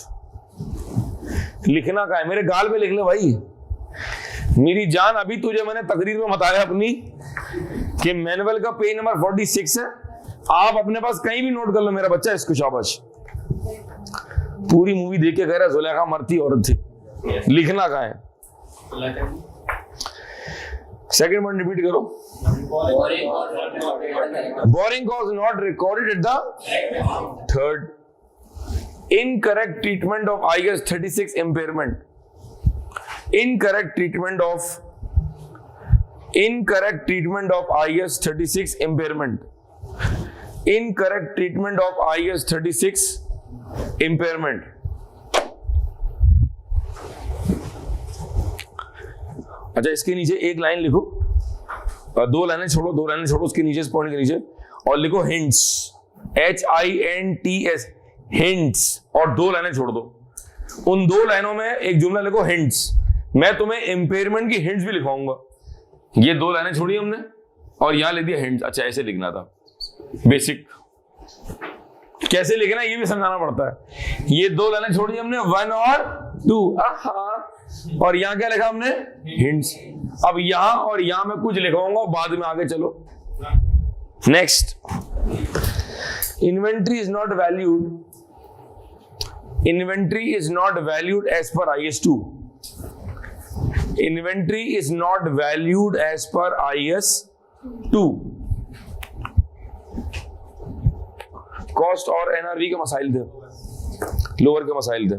लिखना का है, मेरे गाल पे लिख ले भाई। मेरी जान, अभी तुझे मैंने तकरीर में बताया अपनी कि मैनुअल का पेज नंबर 46 है, आप अपने पास कहीं भी नोट कर लो मेरा बच्चा, इसको शाबाश। पूरी मूवी देख के कह रहा जुलेखा मरती औरत थी, लिखना का है। सेकंड पॉइंट रिपीट करो। Borrowing cost not recorded at the third, incorrect treatment of IAS 36 impairment. Incorrect treatment of IAS 36 impairment. Incorrect treatment of IAS 36 impairment. अच्छा, इसके नीचे एक लाइन लिखो, 2 लाइनें छोड़ो, 2 लाइनें छोड़ो उसके नीचे, इस पॉइंट के नीचे, और लिखो हिंट्स, HINTS, हिंट्स, और 2 लाइनें छोड़ दो। उन 2 लाइनों में एक जुमला लिखो हिंट्स। मैं तुम्हें इम्पेयरमेंट की हिंट्स भी लिखवाऊंगा। ये 2 लाइनें छोड़ी हमने और यहां लिख दिया हिंट्स। अच्छा, ऐसे लिखना था, बेसिक कैसे लिखना ये भी समझाना पड़ता है। ये 2 लाइनें छोड़ी हमने, 1 और 2, और यहां क्या लिखा हमने? हिंट्स। अब यहां और यहां मैं कुछ लिखवाऊंगा, बाद में आगे चलो। Next, inventory is not valued. Inventory is not valued as per IS2. Inventory is not valued as per IS2. Cost और NRV के मसाइल थे, लोअर के मसाइल थे।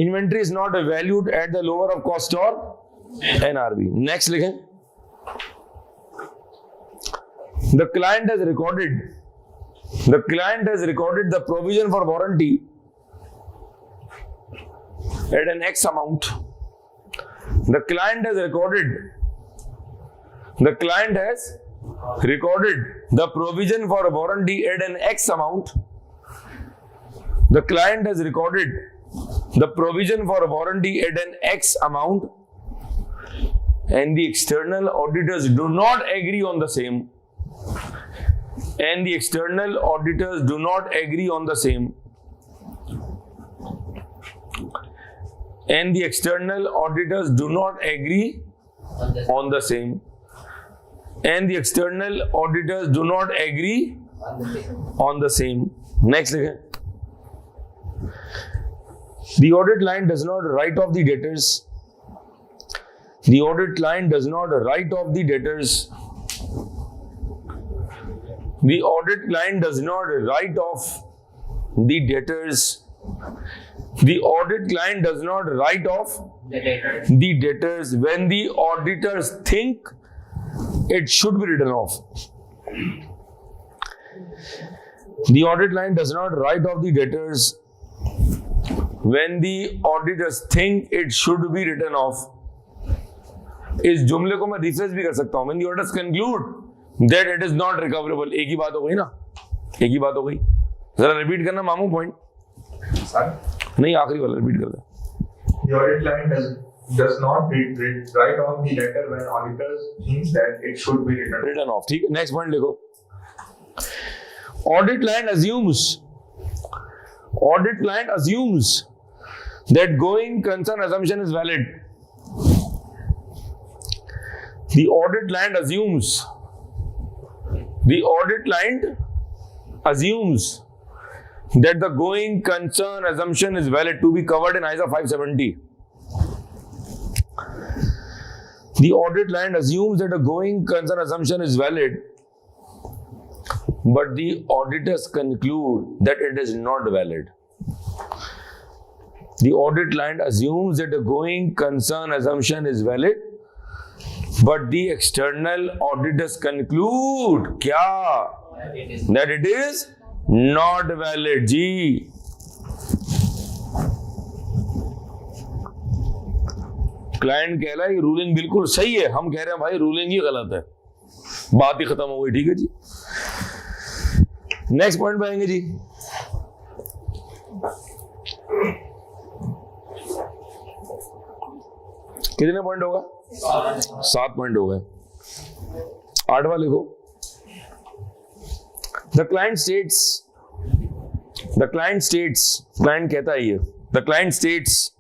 Inventory is not valued at the lower of cost or NRV. Next लिखें, the client has recorded the provision for warranty at an X amount. The client has recorded the provision for warranty at an X amount. The client has recorded the provision for warranty at an X amount, and the external auditors do not agree on the same. And the external auditors do not agree on the same. And the external auditors do not agree on the same. And the external auditors do not agree on the same. Next again. The audit line does not write off the debtors. The audit line does not write off the debtors. The audit line does not write off the debtors. The audit line does not write off the debtors when the auditors think it should be written off. The audit line does not write off the debtors when the auditors think it should be written off. इस जुमले को मैं refresh भी कर सकता हूं। When the auditors conclude that it is not recoverable. एक ही बात हो गई ना, एक ही बात हो गई। जरा रिपीट करना मामू पॉइंट। नहीं, आखिरी वाला रिपीट कर दे। The audit line does not write off the debtor when auditors thinks that it should be written off. ठीक है, नेक्स्ट पॉइंट लिखो। Audit line assumes that going concern assumption is valid. The audit line assumes that the going concern assumption is valid to be covered in ISA 570. The audit line assumes that a going concern assumption is valid, but the auditors conclude that it is not valid. The audit line assumes that a going concern assumption is valid, but the external auditors conclude that it is not valid. जी client कह रहा है ruling बिल्कुल सही है, हम कह रहे हैं भाई रूलिंग ही गलत है, बात ही खत्म हो गई। ठीक है जी, नेक्स्ट पॉइंट पे आएंगे जी। कितने पॉइंट होगा? 7 पॉइंट हो गए। 8वां लिखो। द क्लाइंट स्टेट्स, क्लाइंट कहता है ये, द क्लाइंट स्टेट्स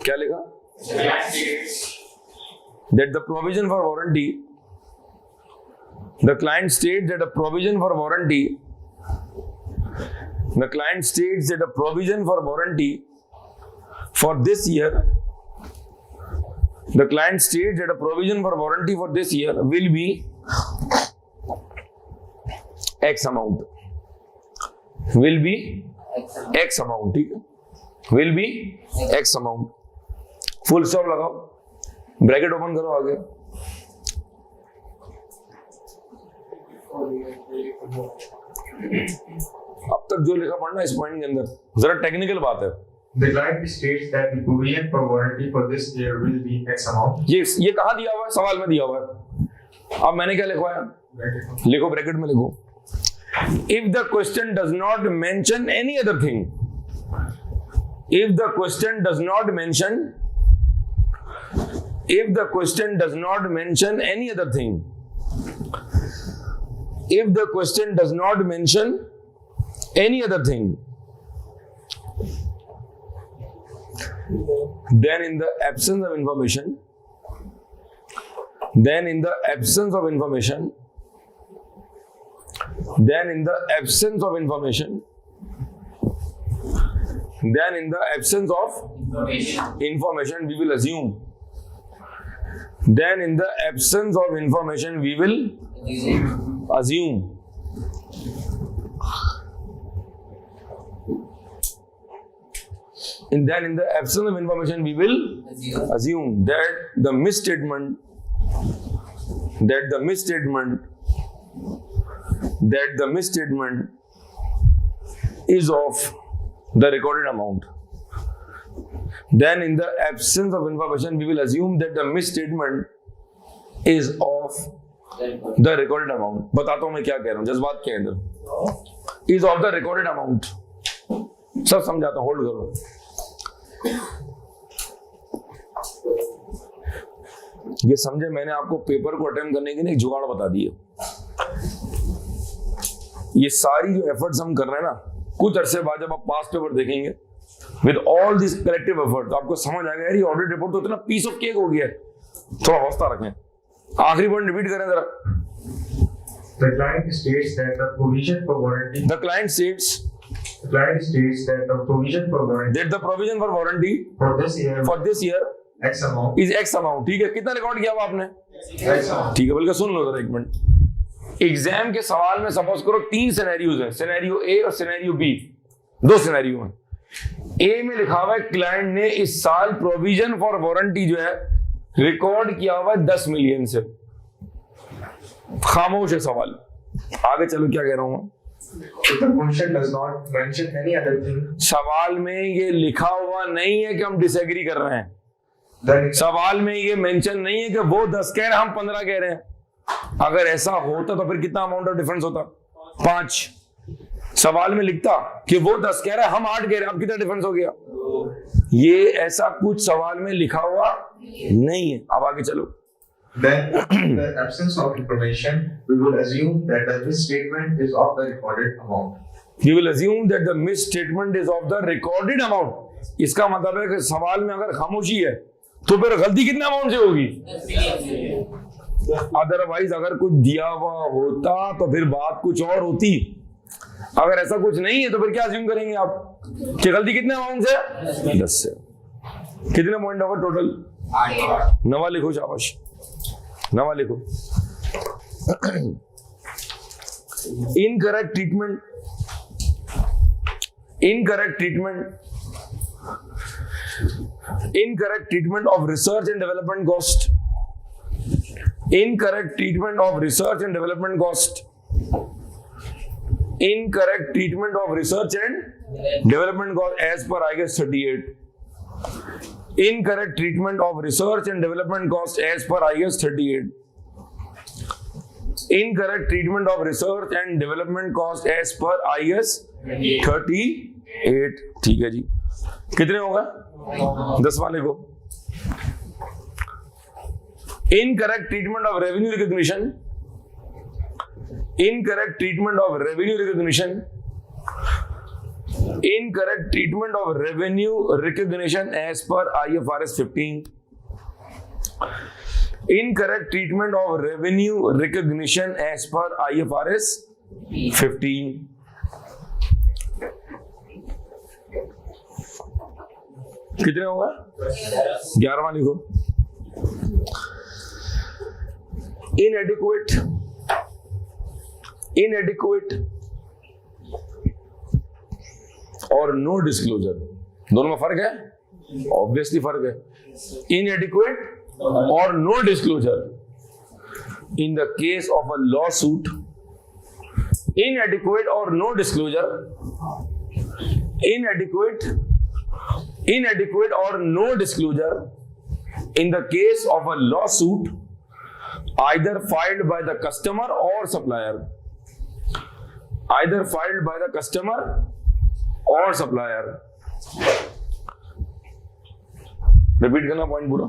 क्या लिखा? That the provision for warranty, the client states that a provision for warranty, the client states that a provision for warranty for this year, the client states that a provision for warranty for this year will be X amount, will be X amount, ठीक है, will be X amount, full stop लगाओ, bracket open करो आगे। अब तक जो लिखा पढ़ना इस पॉइंट के अंदर, जरा टेक्निकल बात है। The client states that the provision for warranty for this year will be X amount. ये कहाँ दिया हुआ है? सवाल में दिया हुआ है। अब मैंने क्या लिखवाया? लिखो, ब्रैकेट में लिखो। If the question does not mention any other thing, if the question does not mention any other thing, if the question does not mention any other thing, then in the absence of information, then in the absence of information, then in the absence of information, then in the absence of information, we will assume. Then in the absence of information, we will assume. And then in the absence of information, we will assume that the misstatement is of the recorded amount. Then in the absence of information, we will assume that the misstatement is of the recorded amount. बताता हूं मैं क्या कह रहा हूं, जज्बात के अंदर। is of the recorded amount, सब समझाता हूं, होल्ड करो। ये समझे, मैंने आपको पेपर को अटेम्प्ट करने के लिए एक जुगाड़ बता दिए। ये सारी जो एफर्ट्स हम कर रहे हैं ना, कुछ अरसे बाद जब आप पास पेपर देखेंगे with all this collective effort, तो आपको समझ आएगा यार ये ऑडिट रिपोर्ट तो इतना पीस ऑफ केक हो गया है। थोड़ा हौसला रखें। आखिरी पॉइंट रिपीट करें जरा। The client states that the provision for warranty. The client states that the provision for warranty. That the provision for warranty for this year. X amount. Is X amount. ठीक है, कितना record किया हुआ आपने? X amount. ठीक है, बल्कि सुन लो जरा एक मिनट। एग्जाम के सवाल में सपोज करो 3 सिनेरियोज हैं, सिनेरियो ए और सिनेरियो बी, 2 सिनेरियो हैं। ए में लिखा हुआ है क्लाइंट ने इस साल प्रोविजन फॉर वारंटी जो है रिकॉर्ड किया हुआ है 10 मिलियन से। खामोश है सवाल। आगे चलो क्या कह रहा हूं। The question does not mention any other thing. सवाल में ये लिखा हुआ नहीं है कि हम डिसएग्री कर रहे हैं। सवाल में ये मेंशन नहीं है कि वो 10 कह रहे हैं हम 15 कह रहे हैं। अगर ऐसा होता तो फिर कितना अमाउंट ऑफ डिफरेंस होता? 5। सवाल में लिखता कि वो 10 कह रहा है हम 8 कह रहे हैं, अब कितना डिफरेंस हो गया? ये ऐसा कुछ सवाल में लिखा हुआ नहीं है। अब आगे चलो। Then, in the absence of information, we will assume that the misstatement is of the recorded amount. We will assume that the misstatement is of the recorded amount. इसका मतलब है कि सवाल में अगर खामोशी है तो फिर गलती कितने अमाउंट से होगी? अदरवाइज अगर कुछ दिया हुआ होता तो फिर बात कुछ और होती। अगर ऐसा कुछ नहीं है तो फिर क्या अज्यूम करेंगे आप कि गलती कितने अमाउंट से? 10 से। कितने पॉइंट होगा टोटल? 8। नवा लिखो, शाबाश, नवा लिखो। Incorrect treatment of research and development cost. Incorrect treatment of research and development cost Incorrect treatment of research and development cost as per IAS 38. Incorrect treatment of research and development cost as per IAS 38. Incorrect treatment of research and development cost as per IAS 38. ठीक है जी, कितने होगा? 10 वाले को. Incorrect treatment of revenue recognition. Incorrect treatment of revenue recognition. Incorrect treatment of revenue recognition as per IFRS 15. Incorrect treatment of revenue recognition as per IFRS 15. कितने होगा? 11वां लिखो. Inadequate और नो डिस्क्लोजर, दोनों में फर्क है? ऑब्वियसली फर्क है. इनएडिक्वेट और no disclosure in the case of a lawsuit. Inadequate और नो डिस्क्लोजर, इनएडिक्वेट और no disclosure in the case of a lawsuit either filed by the customer or supplier. Either filed by the customer or supplier. Repeat करना point पूरा.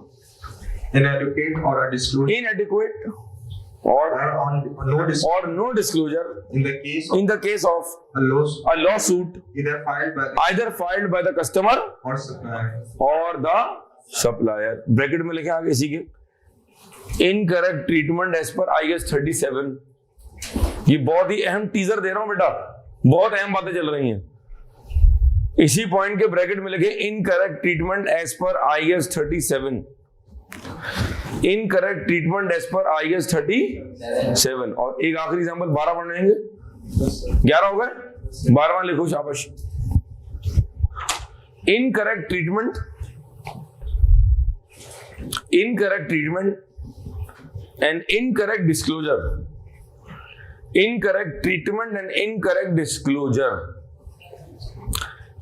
Inadequate or a disclosure. Inadequate or no disclosure in the case of a lawsuit either filed by the customer or the supplier. Bracket में लिखे आगे इसी के. Incorrect treatment as per IAS 37. ये बहुत ही अहम टीजर दे रहा हूं बेटा, बहुत अहम बातें चल रही हैं. इसी पॉइंट के ब्रैकेट में लिखे incorrect treatment as per IAS 37. Incorrect treatment as per IAS 37. और एक आखिरी एग्जांपल 12 पढ़ लेंगे. 11 हो गए, 12वां लिखो शाबाश. Incorrect treatment and incorrect disclosure. Incorrect treatment and incorrect disclosure.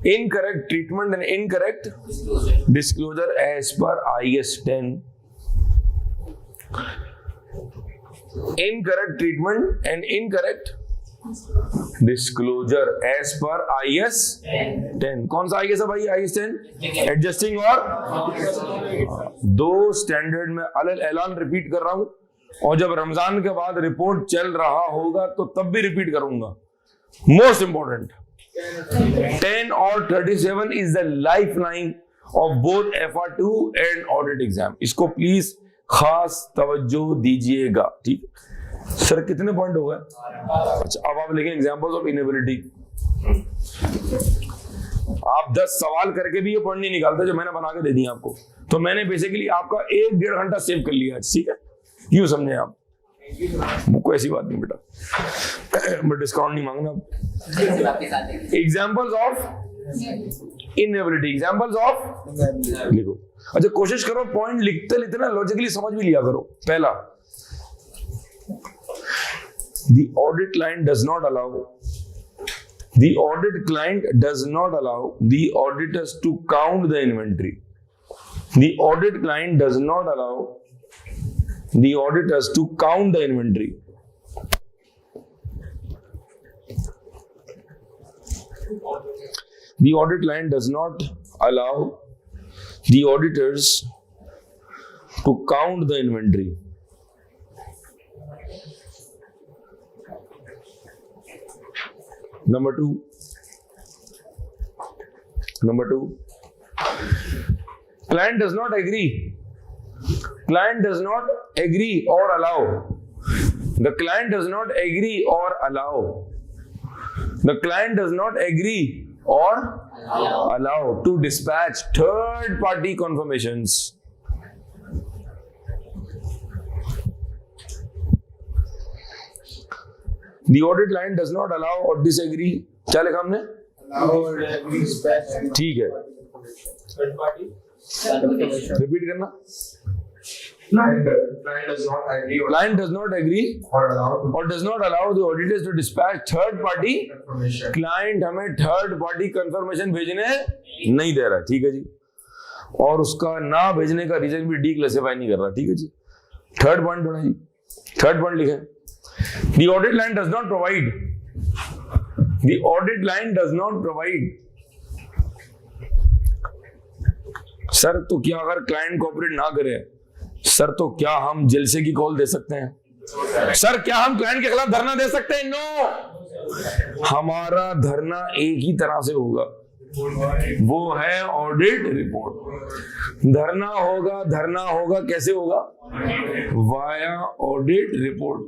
Incorrect treatment and incorrect disclosure as per IAS 10. Incorrect treatment and incorrect disclosure as per IAS 10. कौन सा IAS है भाई? IAS 10. एडजस्टिंग और दो स्टैंडर्ड में अलग ऐलान रिपीट कर रहा हूं, और जब रमजान के बाद रिपोर्ट चल रहा होगा तो तब भी रिपीट करूंगा. मोस्ट इंपॉर्टेंट 10 और 37 is the life line of both FR2 and audit exam. इसको प्लीज खास तवज्जो दीजिएगा. ठीक सर, कितने पॉइंट हो गए? अच्छा, अब आप लिखें एग्जांपल्स ऑफ इनेबिलिटी. आप 10 सवाल करके भी ये पॉइंट नहीं निकालते जो मैंने बना के दे दिया आपको. तो मैंने बेसिकली आपका 1-1.5 घंटा सेव कर लिया. ठीक है, यूं समझे आप. कोई ऐसी बात नहीं बेटा, मैं डिस्काउंट नहीं मांगना. Examples of inability, examples of लिखो. अच्छा, कोशिश करो पॉइंट लिखते ना लॉजिकली समझ भी लिया करो. पहला, the audit client does not allow the auditors to count the inventory. The audit client does not allow the auditors to count the inventory. The audit client does not allow the auditors to count the inventory. Number two, client does not agree. Client does not agree or allow. The client does not agree or allow. The client does not agree or allow to dispatch third party confirmations. The audit client does not allow or disagree. क्या लिखा हमने? ठीक है, repeat करना. Client does not agree Client does not agree or allow to or does not allow the auditors to dispatch third party confirmation. Client हमें third party confirmation भेजने नहीं दे रहा, ठीक है जी, और उसका ना भेजने का रीजन भी डीक्लासिफाई नहीं कर रहा, ठीक है जी। थर्ड पॉइंट पढ़ा जी, थर्ड पॉइंट लिखे, the audit line does not provide, the audit line does not provide. Sir तो क्या अगर क्लाइंट कोऑपरेट ना करे, सर तो क्या हम जलसे की कॉल दे सकते हैं? सर क्या हम क्लाइंट के खिलाफ धरना दे सकते हैं? नो, हमारा धरना एक ही तरह से होगा, वो है ऑडिट रिपोर्ट। धरना होगा कैसे होगा? वाया ऑडिट रिपोर्ट,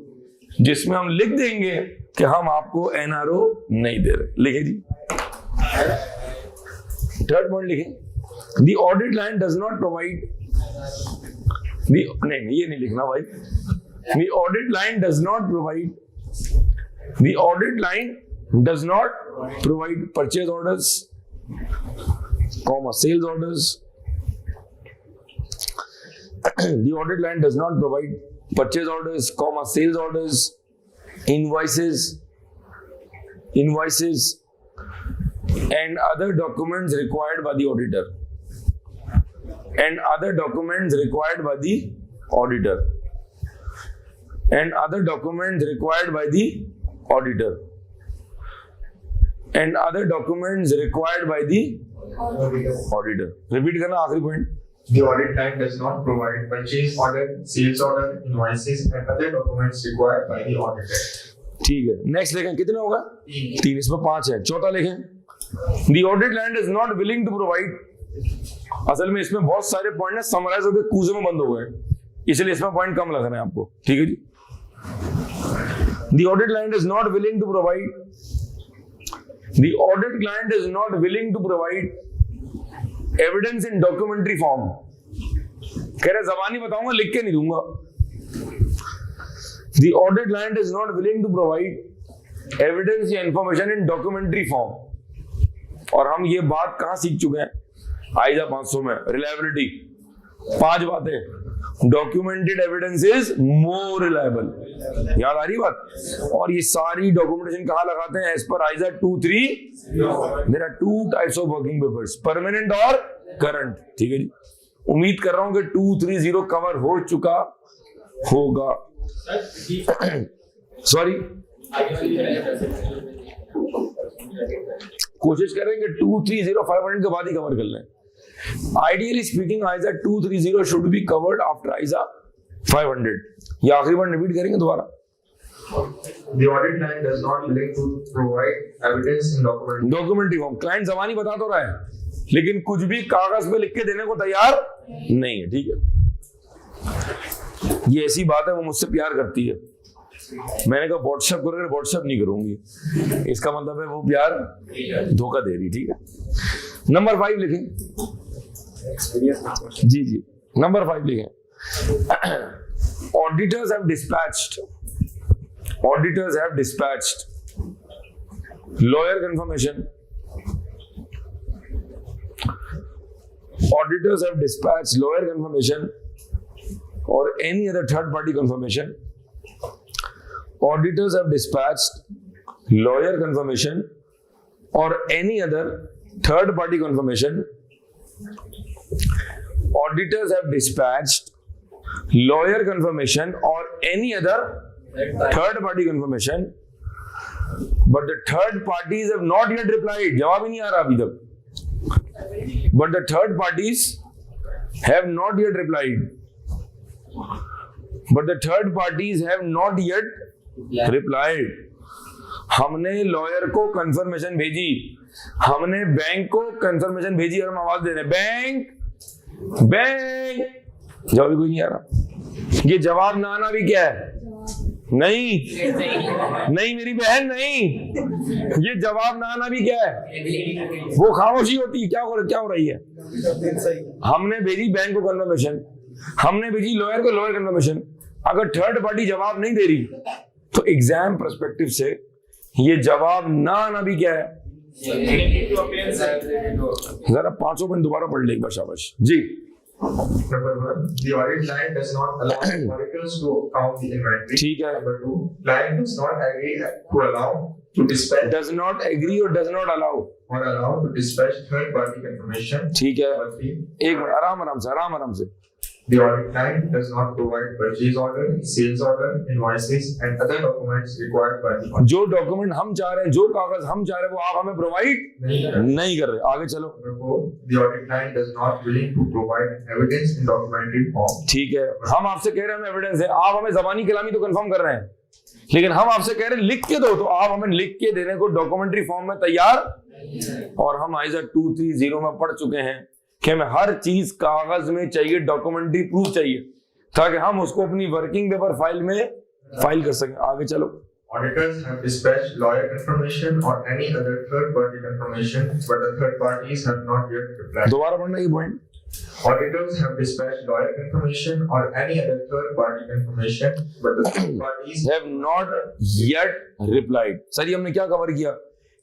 जिसमें हम लिख देंगे कि हम आपको एनआरओ नहीं दे रहे। लिखे जी, थर्ड पॉइंट लिखे, the audit line does not provide, नहीं ये नहीं लिखना भाई, the audit line does not provide, the audit line does not provide purchase orders, comma sales orders, the audit line does not provide purchase orders, comma sales orders, invoices and other documents required by the auditor, and other documents required by the auditor, and other documents required by the auditor, and other documents required by the auditor. Repeat करना आखिरी point. The audit line does not provide purchase order, sales order, invoices and other documents required by the auditor. ठीक है, next लिखें, कितने होगा? 3, इसमें 5 है। चौथा लिखें, the audit line is not willing to provide, असल में इसमें बहुत सारे पॉइंट है, समराइज होकर कूजे में बंद हो गए, इसलिए इसमें पॉइंट कम लगना है आपको, ठीक है जी। The audit client is not willing to provide, the audit client is not willing to provide evidence in documentary form, कह रहे जबानी बताऊंगा, लिख के नहीं दूंगा। The audit client is not willing to provide evidence या information in documentary form, और हम ये बात कहां सीख चुके हैं? आइजा 500 में, रिलायबिलिटी, 5 बातें, documented evidence is more reliable, याद आ रही बात? और ये सारी डॉक्यूमेंटेशन कहां लगाते हैं? As per ISA 2-3 there are 2 types of working papers, permanent और करंट, ठीक है जी। उम्मीद कर रहा हूं कि 230 कवर हो चुका होगा। सॉरी, कोशिश करेंगे 230 500 के बाद ही कवर कर लें। Ideally speaking, ISA 230 should be covered after ISA 500. ये आखिरी बार रिपीट करेंगे दोबारा। The audit line does not willing to provide evidence in documentary form. Client जबानी बता तो रहा है, लेकिन कुछ भी कागज में लिख के देने को तैयार नहीं है, ठीक है। ये ऐसी बात है, वो मुझसे प्यार करती है। मैंने कहा व्हाट्सएप करोगे, व्हाट्सएप नहीं करूंगी, इसका मतलब है वो प्यार धोखा दे रही, ठीक है। नंबर 5 लिखें जी, नंबर 5 लिखें, auditors have dispatched lawyer confirmation, auditors have dispatched lawyer confirmation और any other third party confirmation, auditors have dispatched lawyer confirmation और any other third party confirmation, auditors have dispatched lawyer confirmation or any other third party confirmation, but the third parties have not yet replied, जवाब ही नहीं आ रहा अभी तक, but the third parties have not yet replied, but the third parties have not yet replied। हमने lawyer को confirmation भेजी, हमने bank को कंफर्मेशन भेजी, और हम आवाज दे रहे हैं बैंक, जवाब कोई नहीं आ रहा। ये जवाब ना आना भी क्या है? नहीं मेरी बहन, नहीं, ये जवाब ना आना भी क्या है? वो खामोशी होती है। क्या हो रही है? हमने भेजी बैंक को कंफर्मेशन, हमने भेजी लॉयर को लॉयर कंफर्मेशन, अगर थर्ड पार्टी जवाब नहीं दे रही तो एग्जाम पर्सपेक्टिव से ये जवाब ना आना भी क्या है? जरा 500 पॉइंट दोबारा पढ़ ले एक बार, शाबाश जी। Number 1, the audit client does not allow auditors to count the inventory. ठीक है. Number 2, client does not agree to allow to dispatch. Does not agree or does not allow. Or allow to dispatch third party information. ठीक है. Number 3, एक minute, आराम से. the audit client does not provide purchase order, sales order, invoices and other documents required by the audit. जो document हम चाह रहे हैं, जो कागज हम चाह रहे हैं, वो आप हमें प्रोवाइड नहीं कर रहे. आगे चलो. The audit client does not willing to provide evidence in documentary form. ठीक है, हम आपसे कह रहे हैं हमें एविडेंस है, आप हमें ज़बानी कलामी तो कंफर्म कर रहे हैं, लेकिन हम आपसे कह रहे हैं लिख के दो, तो आप हमें लिख के देने को डॉक्यूमेंट्री फॉर्म में तैयार. और हम आइजा 230 में पढ़ चुके हैं कि हमें हर चीज कागज में चाहिए, डॉक्यूमेंट्री प्रूफ चाहिए, ताकि हम उसको अपनी वर्किंग पेपर फाइल में फाइल कर सकें. आगे चलो. Auditors have dispatched lawyer information or any other third party information, but the third parties have not yet replied. दोबारा पढ़ना ये point. Auditors have dispatched lawyer information or any other third party information, but the third parties have not yet replied. Sir ये हमने क्या cover किया?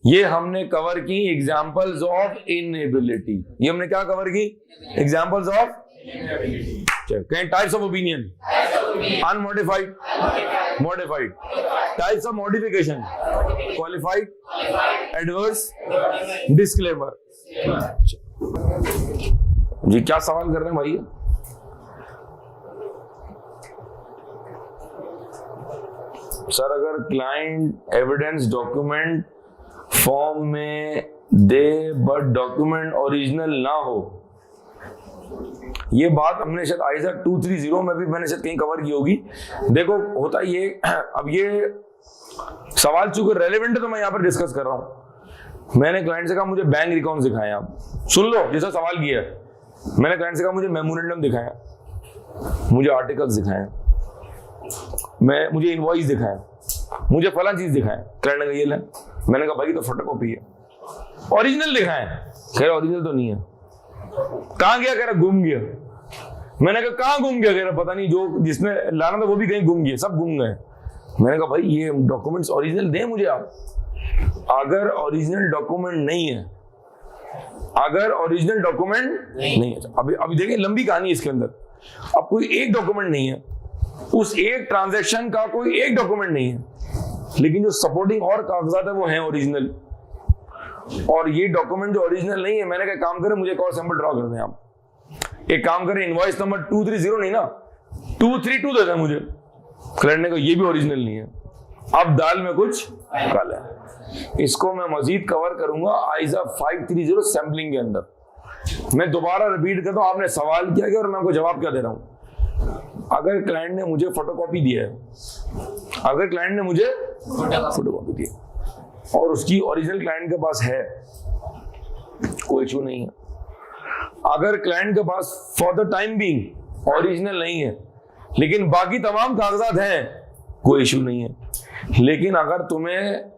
ये हमने cover की एग्जांपल्स ऑफ इनएबिलिटी. ये हमने क्या कवर की? एग्जांपल्स ऑफ कहीं types of opinion, unmodified, modified, types of modification, qualified, adverse, disclaimer. जी क्या सवाल कर रहे हैं भाई? सर अगर क्लाइंट एविडेंस डॉक्यूमेंट फॉर्म में दे बट डॉक्यूमेंट ओरिजिनल ना हो, ये बात हमने शायद आइजा 230 में भी मैंने शायद कहीं कवर की होगी. देखो होता ये, अब ये सवाल चूंकि रेलेवेंट है तो मैं यहाँ पर डिस्कस कर रहा हूँ. मैंने क्लाइंट से कहा मुझे बैंक अकाउंट दिखाएं, आप सुन लो जैसा सवाल किया है. मैंने क्लाइंट से कहा मुझे मेमोरेंडम दिखाएं, मुझे आर्टिकल्स दिखाएं, मुझे इनवॉइस दिखाएं, मुझे फला चीज दिखाएं. क्लाइंट ने कहा ये ले. मैंने कहा भाई तो फोटोकॉपी है. ओरिजिनल दिखाएं. कह रहा ओरिजिनल तो नहीं है. कहां गया? कह रहा गुम गया. मैंने कहा कहां गुम गया? कह रहा पता नहीं, जो जिसने लाना था वो भी कहीं गुम गया, सब गुम गए. मैंने कहा भाई ये डॉक्यूमेंट्स ओरिजिनल दें मुझे आप. अगर ओरिजिनल डॉक्यूमेंट नहीं है, अगर ओरिजिनल डॉक्यूमेंट नहीं है, अभी देखिए लंबी कहानी इसके अंदर. अब कोई एक डॉक्यूमेंट नहीं है, उस एक ट्रांजैक्शन का कोई एक डॉक्यूमेंट नहीं है, लेकिन जो सपोर्टिंग और कागजात है वो हैं ओरिजिनल, और ये डॉक्यूमेंट जो ओरिजिनल नहीं है. मैंने कहा काम करें, मुझे एक और सैंपल ड्रॉ कर दें आप. एक काम करें, इनवॉइस नंबर 230 नहीं ना, 232 दे दें मुझे. क्लाइंट ने कहा ये भी ओरिजिनल नहीं है. अब दाल में कुछ काला है. इसको मैं मजीद कवर करूंगा आइजा 530 सैंपलिंग के अंदर. मैं दोबारा रिपीट करता हूं, आपने सवाल किया कि और मैं आपको जवाब क्या दे रहा हूं. अगर क्लाइंट ने मुझे फोटोकॉपी दिया है, अगर क्लाइंट ने मुझे फोटोकॉपी दी और उसकी ओरिजिनल क्लाइंट के पास है, कोई इशू नहीं है. अगर क्लाइंट के पास for the time being original नहीं है, लेकिन बाकी तमाम कागजात हैं, कोई इशू नहीं है. लेकिन अगर तुम्हें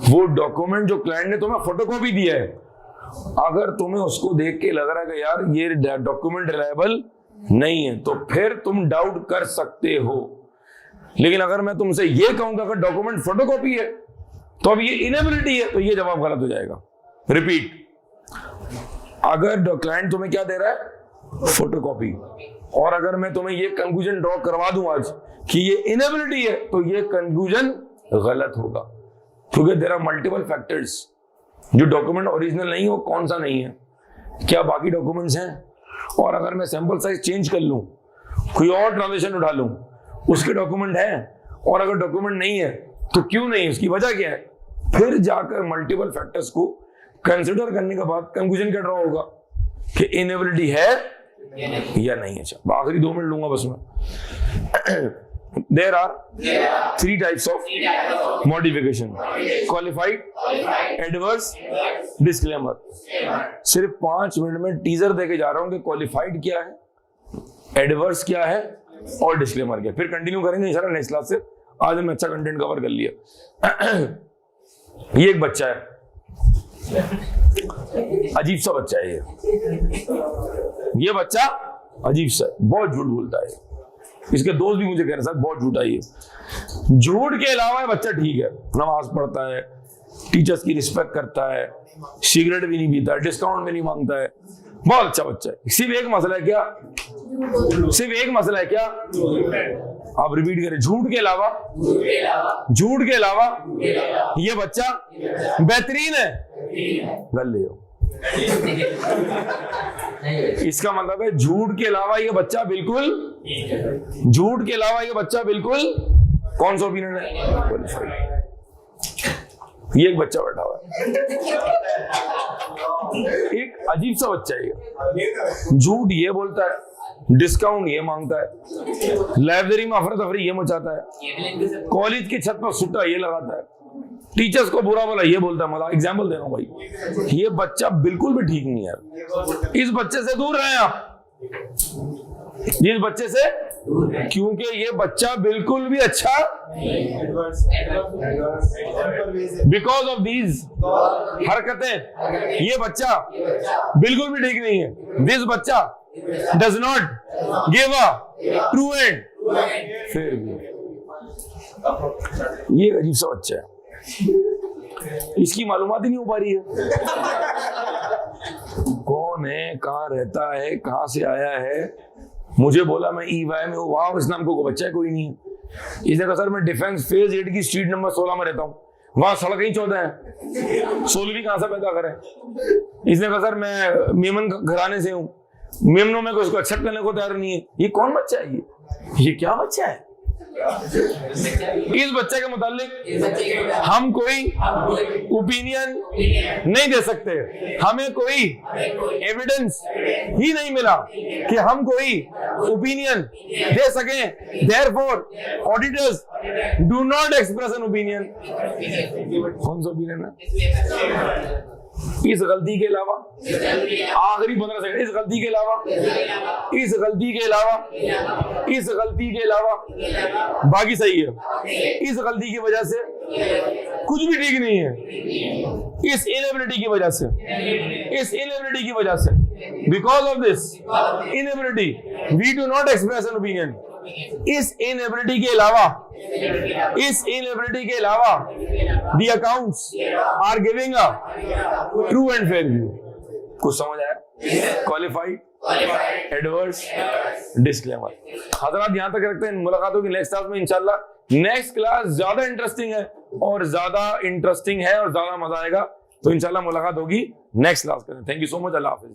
वो डॉक्यूमेंट जो क्लाइंट ने तुम्हें फोटोकॉपी दिया है, अगर तुम्हें उसको देख के लग रहा है कि यार ये डॉक्यूमेंट रिलायबल नहीं है, तो फिर तुम डाउट कर सकते हो. लेकिन अगर मैं तुमसे ये कहूंगा अगर डॉक्यूमेंट फोटोकॉपी है तो अब ये इनेबिलिटी है, तो ये जवाब गलत हो जाएगा. रिपीट, अगर क्लाइंट तुम्हें क्या दे रहा है? फोटोकॉपी, और अगर मैं तुम्हें ये कंक्लूजन ड्रॉ करवा दूं आज कि ये इनेबिलिटी है, तो ये कंक्लूजन गलत होगा, क्योंकि देयर आर मल्टीपल फैक्टर्स. जो डॉक्यूमेंट ओरिजिनल नहीं है वो कौन सा नहीं है, क्या बाकी डॉक्यूमेंट्स हैं, और अगर मैं सैंपल साइज चेंज कर लूं, कोई और ट्रांजेक्शन उठा लूं, उसके डॉक्यूमेंट है, और अगर डॉक्यूमेंट नहीं है तो क्यों नहीं, उसकी वजह क्या है. फिर जाकर मल्टीपल फैक्टर्स को कंसिडर करने के बाद कंक्लूजन क्या ड्रॉ होगा कि इनेबिलिटी है या नहीं है. अच्छा, आखिरी 2 मिनट लूंगा बस मैं. There are 3 types of modification: qualified, adverse, disclaimer. सिर्फ 5 मिनट में टीजर देके जा रहा हूं कि क्वालिफाइड क्या है, एडवर्स क्या है और डिस्क्लेमर क्या है. फिर कंटिन्यू करेंगे इंशाल्लाह नेक्स्ट क्लास से. आज हमने अच्छा कंटेंट कवर कर लिया. ये एक बच्चा है, अजीब सा बच्चा है ये बच्चा अजीब सा है, बहुत झूठ बोलता है. इसके दोस्त भी मुझे कह रहे हैं बहुत झूठा ही है. झूठ के अलावा बच्चा ठीक है, नमाज पढ़ता है, टीचर्स की रिस्पेक्ट करता है, सिगरेट भी नहीं पीता, डिस्काउंट भी नहीं मांगता है, बहुत अच्छा बच्चा है. सिर्फ एक मसला है क्या, सिर्फ एक मसला है, क्या? आप रिपीट करें, झूठ के अलावा, झूठ के अलावा ये बच्चा बेहतरीन है। गल हो, इसका मतलब है झूठ के अलावा ये बच्चा बिल्कुल, झूठ के अलावा ये बच्चा बिल्कुल, कौन सा ओपिनियन है? ये एक बच्चा बैठा हुआ है, एक अजीब सा बच्चा है, झूठ ये बोलता है, डिस्काउंट ये मांगता है, लाइब्रेरी में अफरा तफरी ये मचाता है, कॉलेज की छत पर सुट्टा ये लगाता है, टीचर्स को बुरा बोला ये बोलता है। मतलब एग्जाम्पल दे रहा हूं भाई, ये बच्चा बिल्कुल भी ठीक नहीं है। इस बच्चे से दूर रहें आप, जिस बच्चे से, क्योंकि ये बच्चा बिल्कुल भी अच्छा, बिकॉज ऑफ दीज हरकतें, ये बच्चा बिल्कुल भी ठीक नहीं है। दिस बच्चा does not give a true and fair view. ये अजीब सा बच्चा है, इसकी मालूमात ही नहीं हो पा रही है, कौन है, कहाँ रहता है, कहाँ से आया है। मुझे बोला मैं EY में हूँ, वहां इस नाम को बच्चा है कोई नहीं है। इसने कहा सर मैं डिफेंस फेज 8 की स्ट्रीट नंबर 16 में रहता हूँ, वहां सड़क ही 14 है, 16वीं कहां से पैदा करे। इसने कहा सर मैं मेमन घराने से हूँ, मेमनों में उसको एक्सेप्ट करने को तैयार नहीं है। ये कौन बच्चा है? ये क्या बच्चा है? इस बच्चे के मुताल्लिक हम कोई ओपिनियन नहीं दे सकते, हमें कोई एविडेंस ही नहीं मिला कि हम कोई ओपिनियन दे सकें। Therefore auditors do not express an opinion. कौन सा ओपिनियन है? इस गलती के अलावा, आखिरी 15 सेकंड, इस गलती के अलावा, इस गलती के अलावा, इस गलती के अलावा बाकी सही है। इस गलती की वजह से कुछ भी ठीक नहीं है, इस इनएबिलिटी की वजह से, इस इनएबिलिटी की वजह से, because of this inability we do not express an opinion. इस इनएबिलिटी के अलावा, इस इनएबिलिटी के अलावा the accounts are giving a true and fair view। कुछ समझ आया? Qualified, adverse, disclaimer. हजरात यहां तक रखते हैं, मुलाकातों की नेक्स्ट क्लास में इंशाल्लाह। नेक्स्ट क्लास ज्यादा इंटरेस्टिंग है और ज्यादा इंटरेस्टिंग है और ज्यादा मजा आएगा, तो इंशाल्लाह मुलाकात होगी नेक्स्ट क्लास में। Thank you so much, Allah Hafiz.